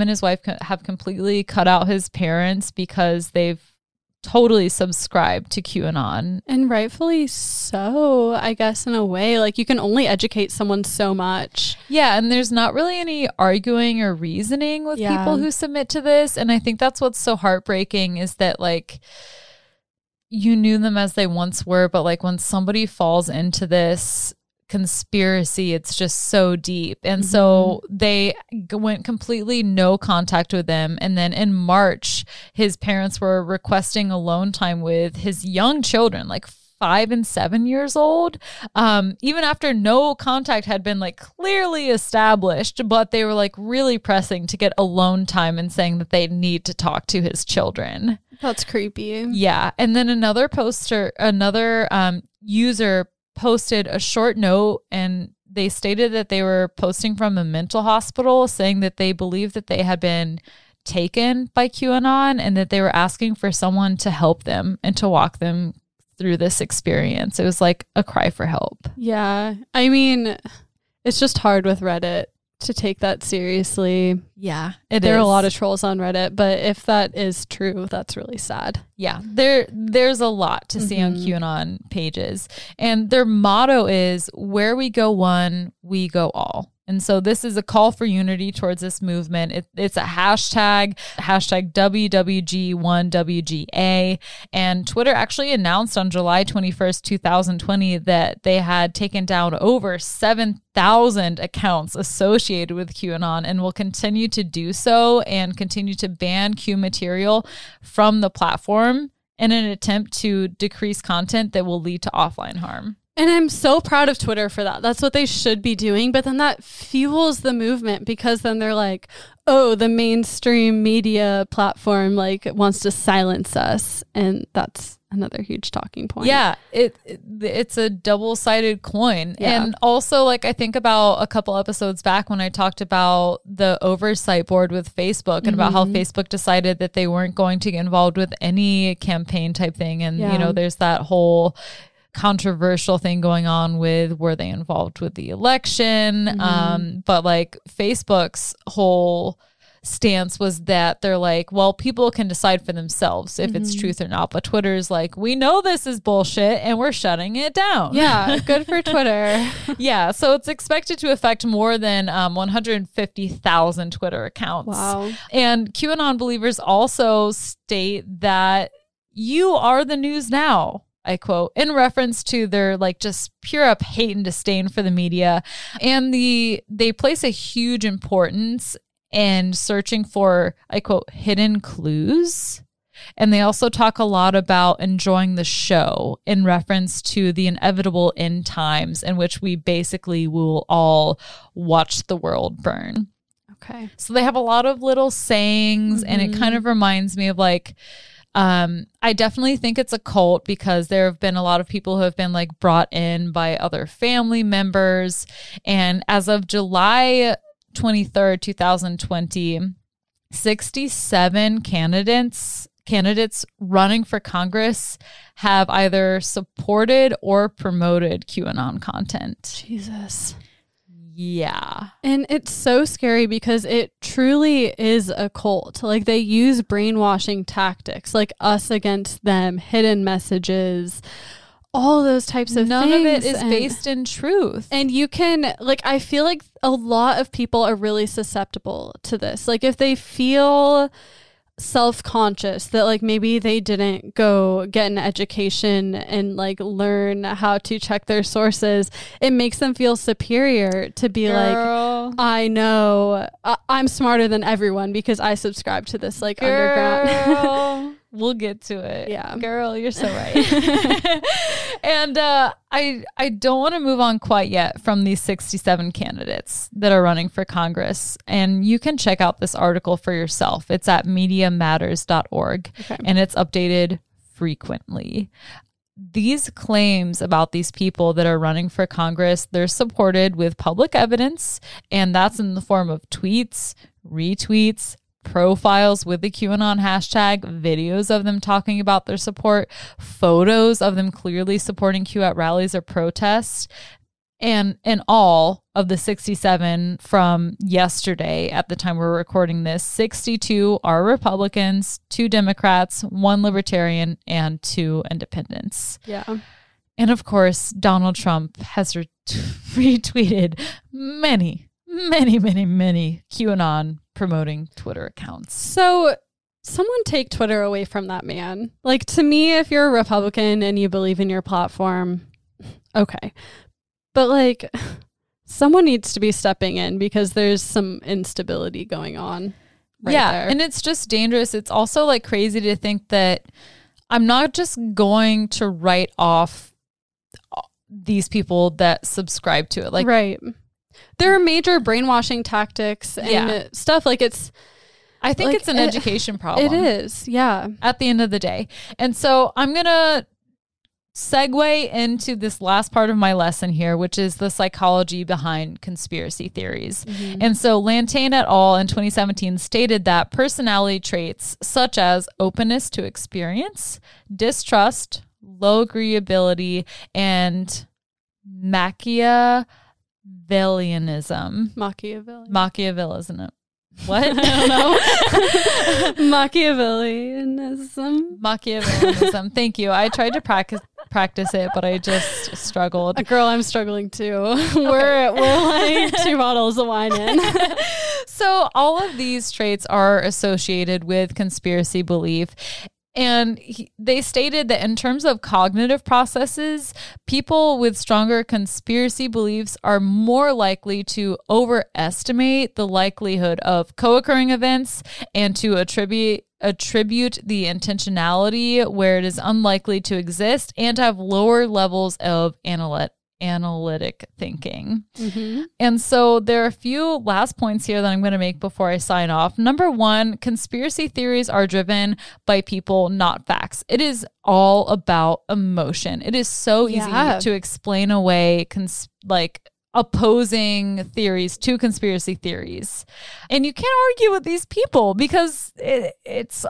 and his wife have completely cut out his parents because they've totally subscribed to QAnon. And rightfully so, I guess, in a way. You can only educate someone so much. Yeah, and there's not really any arguing or reasoning with people who submit to this. And I think that's what's so heartbreaking is that, you knew them as they once were, but, when somebody falls into this conspiracy, it's just so deep. And so they went completely no contact with them. And then in March, his parents were requesting alone time with his young children, 5 and 7 years old, even after no contact had been clearly established, but they were really pressing to get alone time and saying that they need to talk to his children. That's creepy. Yeah. And then another user posted a short note, and they stated that they were posting from a mental hospital, saying that they believed that they had been taken by QAnon and that they were asking for someone to help them and to walk them through this experience. It was a cry for help. Yeah. It's just hard with Reddit to take that seriously. Yeah, there are a lot of trolls on Reddit, but if that is true, that's really sad. Yeah, there's a lot to see on QAnon pages. And their motto is, where we go one, we go all. And so this is a call for unity towards this movement. It's a hashtag WWG1WGA. And Twitter actually announced on July 21st, 2020 that they had taken down over 7,000 accounts associated with QAnon and will continue to do so and continue to ban Q material from the platform in an attempt to decrease content that will lead to offline harm. And I'm so proud of Twitter for that. That's what they should be doing. But then that fuels the movement, because then they're like, oh, the mainstream media platform like wants to silence us. And that's another huge talking point. Yeah, it's a double-sided coin. Yeah. And also, like, I think about a couple episodes back when I talked about the oversight board with Facebook and about how Facebook decided that they weren't going to get involved with any campaign type thing. And, you know, there's that whole controversial thing going on with, were they involved with the election? But like Facebook's whole stance was that they're like, well, people can decide for themselves if it's truth or not. But Twitter's like, we know this is bullshit and we're shutting it down. Yeah, good for Twitter. Yeah, so it's expected to affect more than 150,000 Twitter accounts. Wow. And QAnon believers also state that you are the news now, I quote, in reference to their like just pure up hate and disdain for the media. And they place a huge importance in searching for, I quote, hidden clues. And they also talk a lot about enjoying the show in reference to the inevitable end times in which we basically will all watch the world burn. Okay. So they have a lot of little sayings, and it kind of reminds me of like, I definitely think it's a cult, because there have been a lot of people who have been like brought in by other family members. And as of July 23rd, 2020, 67 candidates running for Congress have either supported or promoted QAnon content. Jesus. Yeah. And it's so scary because it truly is a cult. Like, they use brainwashing tactics, like us against them, hidden messages, all those types of things. None of it is based in truth. And you can, like, I feel like a lot of people are really susceptible to this. Like, if they feel self-conscious that like maybe they didn't go get an education and like learn how to check their sources, it makes them feel superior to be like, I know I'm smarter than everyone because I subscribe to this like underground. We'll get to it. Yeah. Girl, you're so right. And I don't want to move on quite yet from these 67 candidates that are running for Congress. And you can check out this article for yourself. It's at MediaMatters.org, and it's updated frequently. These claims about these people that are running for Congress, they're supported with public evidence, and that's in the form of tweets, retweets, profiles with the QAnon hashtag, videos of them talking about their support, photos of them clearly supporting Q at rallies or protests. And in all of the 67 from yesterday, at the time we're recording this, 62 are Republicans, 2 Democrats, 1 Libertarian, and 2 Independents. Yeah. And of course, Donald Trump has retweeted many QAnon promoting Twitter accounts. So someone take Twitter away from that man. Like, to me, if you're a Republican and you believe in your platform, okay. But like, someone needs to be stepping in because there's some instability going on right there. And it's just dangerous. It's also like crazy to think that I'm not just going to write off these people that subscribe to it. Like, right. There are major brainwashing tactics and stuff. Like, I think like, it's an education problem. It is. Yeah. At the end of the day. And so I'm going to segue into this last part of my lesson here, which is the psychology behind conspiracy theories. And so Lantain et al. In 2017 stated that personality traits such as openness to experience, distrust, low agreeability, and Machiavellianism. Machiavellianism. What? I don't know. Machiavellianism. Thank you. I tried to practice it, but I just struggled. Girl, I'm struggling too. We're like 2 bottles of wine in. So all of these traits are associated with conspiracy belief. And they stated that in terms of cognitive processes, people with stronger conspiracy beliefs are more likely to overestimate the likelihood of co-occurring events and to attribute the intentionality where it is unlikely to exist, and have lower levels of analytic thinking. Mm-hmm. And so there are a few last points here that I'm going to make before I sign off. Number 1, conspiracy theories are driven by people, not facts. It is all about emotion. It is so easy to explain away opposing theories to conspiracy theories. And you can't argue with these people because it's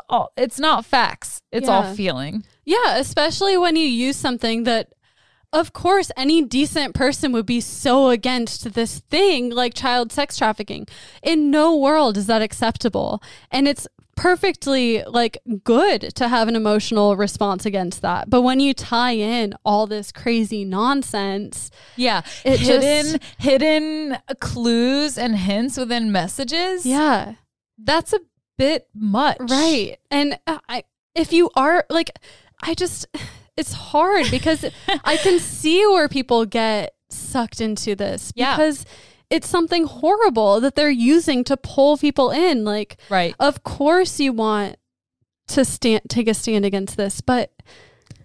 not facts. It's all feeling. Yeah, especially when you use something that, of course, any decent person would be so against this thing like child sex trafficking. In no world is that acceptable. And it's perfectly good to have an emotional response against that. But when you tie in all this crazy nonsense, hidden clues and hints within messages, that's a bit much. Right. And if you are it's hard because I can see where people get sucked into this because it's something horrible that they're using to pull people in. Of course you want to take a stand against this, but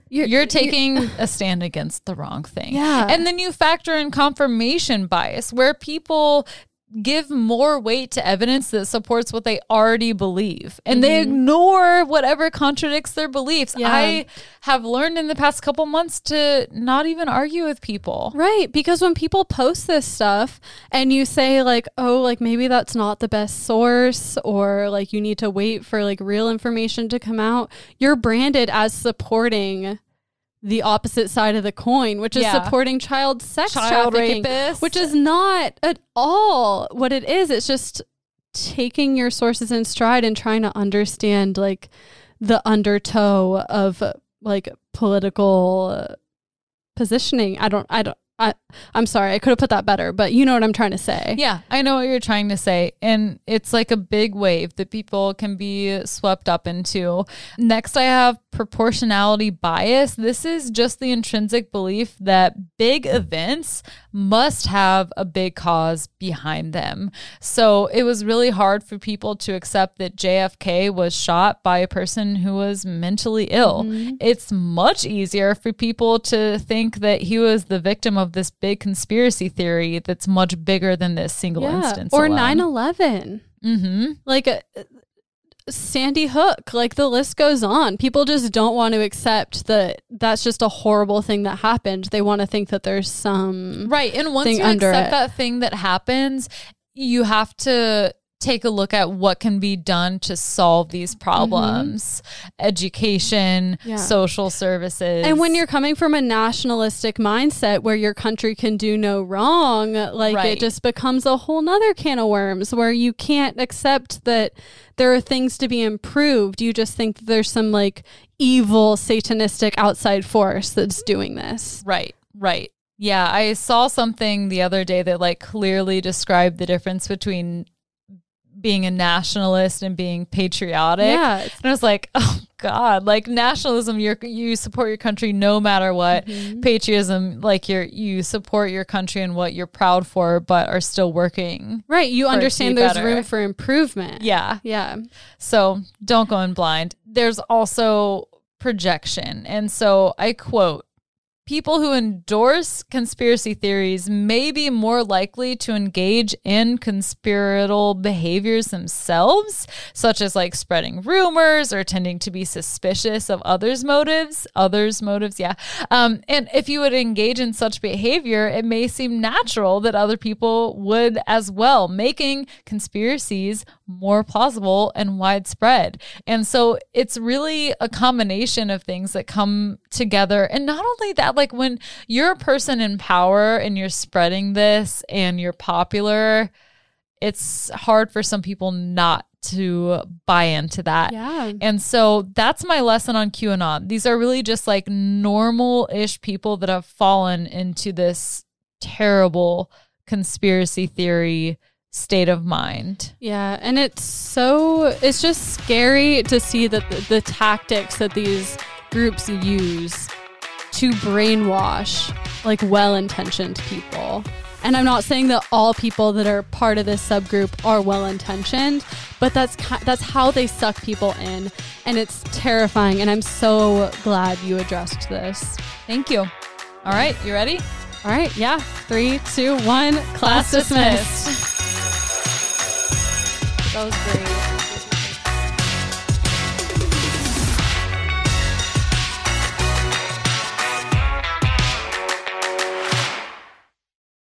you're taking a stand against the wrong thing. Yeah. And then you factor in confirmation bias, where people give more weight to evidence that supports what they already believe, and they ignore whatever contradicts their beliefs. I have learned in the past couple months to not even argue with people. Right. Because when people post this stuff and you say maybe that's not the best source, or you need to wait for real information to come out, you're branded as supporting the opposite side of the coin, which is supporting child trafficking, rapists, which is not at all what it is. It's just taking your sources in stride and trying to understand the undertow of political positioning. I'm sorry, I could have put that better, but you know what I'm trying to say. Yeah, I know what you're trying to say. And it's like a big wave that people can be swept up into. Next, I have proportionality bias. This is just the intrinsic belief that big events must have a big cause behind them. So it was really hard for people to accept that JFK was shot by a person who was mentally ill. Mm-hmm. It's much easier for people to think that he was the victim of this big conspiracy theory that's much bigger than this single instance. Or alone. 9/11. Mm-hmm. Sandy Hook, the list goes on. People just don't want to accept that that's just a horrible thing that happened. They want to think that there's some right. And once you accept that thing that happens, you have to take a look at what can be done to solve these problems. Education, social services. And when you're coming from a nationalistic mindset where your country can do no wrong, it just becomes a whole nother can of worms where you can't accept that there are things to be improved. You just think that there's some evil satanistic outside force that's doing this. Right. Yeah, I saw something the other day that clearly described the difference between being a nationalist and being patriotic. Yeah. And I was like, oh God, nationalism, you support your country no matter what. Mm-hmm. Patriotism, you support your country and what you're proud for, but are still working. Right. You understand there's room for improvement. Yeah. Yeah. So don't go in blind. There's also projection. And so I quote, people who endorse conspiracy theories may be more likely to engage in conspiratorial behaviors themselves, such as spreading rumors or tending to be suspicious of others' motives. And if you would engage in such behavior, it may seem natural that other people would as well, making conspiracies more plausible and widespread. And so it's really a combination of things that come together. And not only that, like when you're a person in power and you're spreading this and you're popular, it's hard for some people not to buy into that. Yeah. And so that's my lesson on QAnon. These are really just like normal-ish people that have fallen into this terrible conspiracy theory state of mind. Yeah, and it's just scary to see that the tactics that these groups use to brainwash like well-intentioned people. And I'm not saying that all people that are part of this subgroup are well-intentioned, but that's how they suck people in, and it's terrifying. And I'm so glad you addressed this. Thank you. All right, you ready? All right, yeah. 3, 2, 1. Class dismissed. That was great.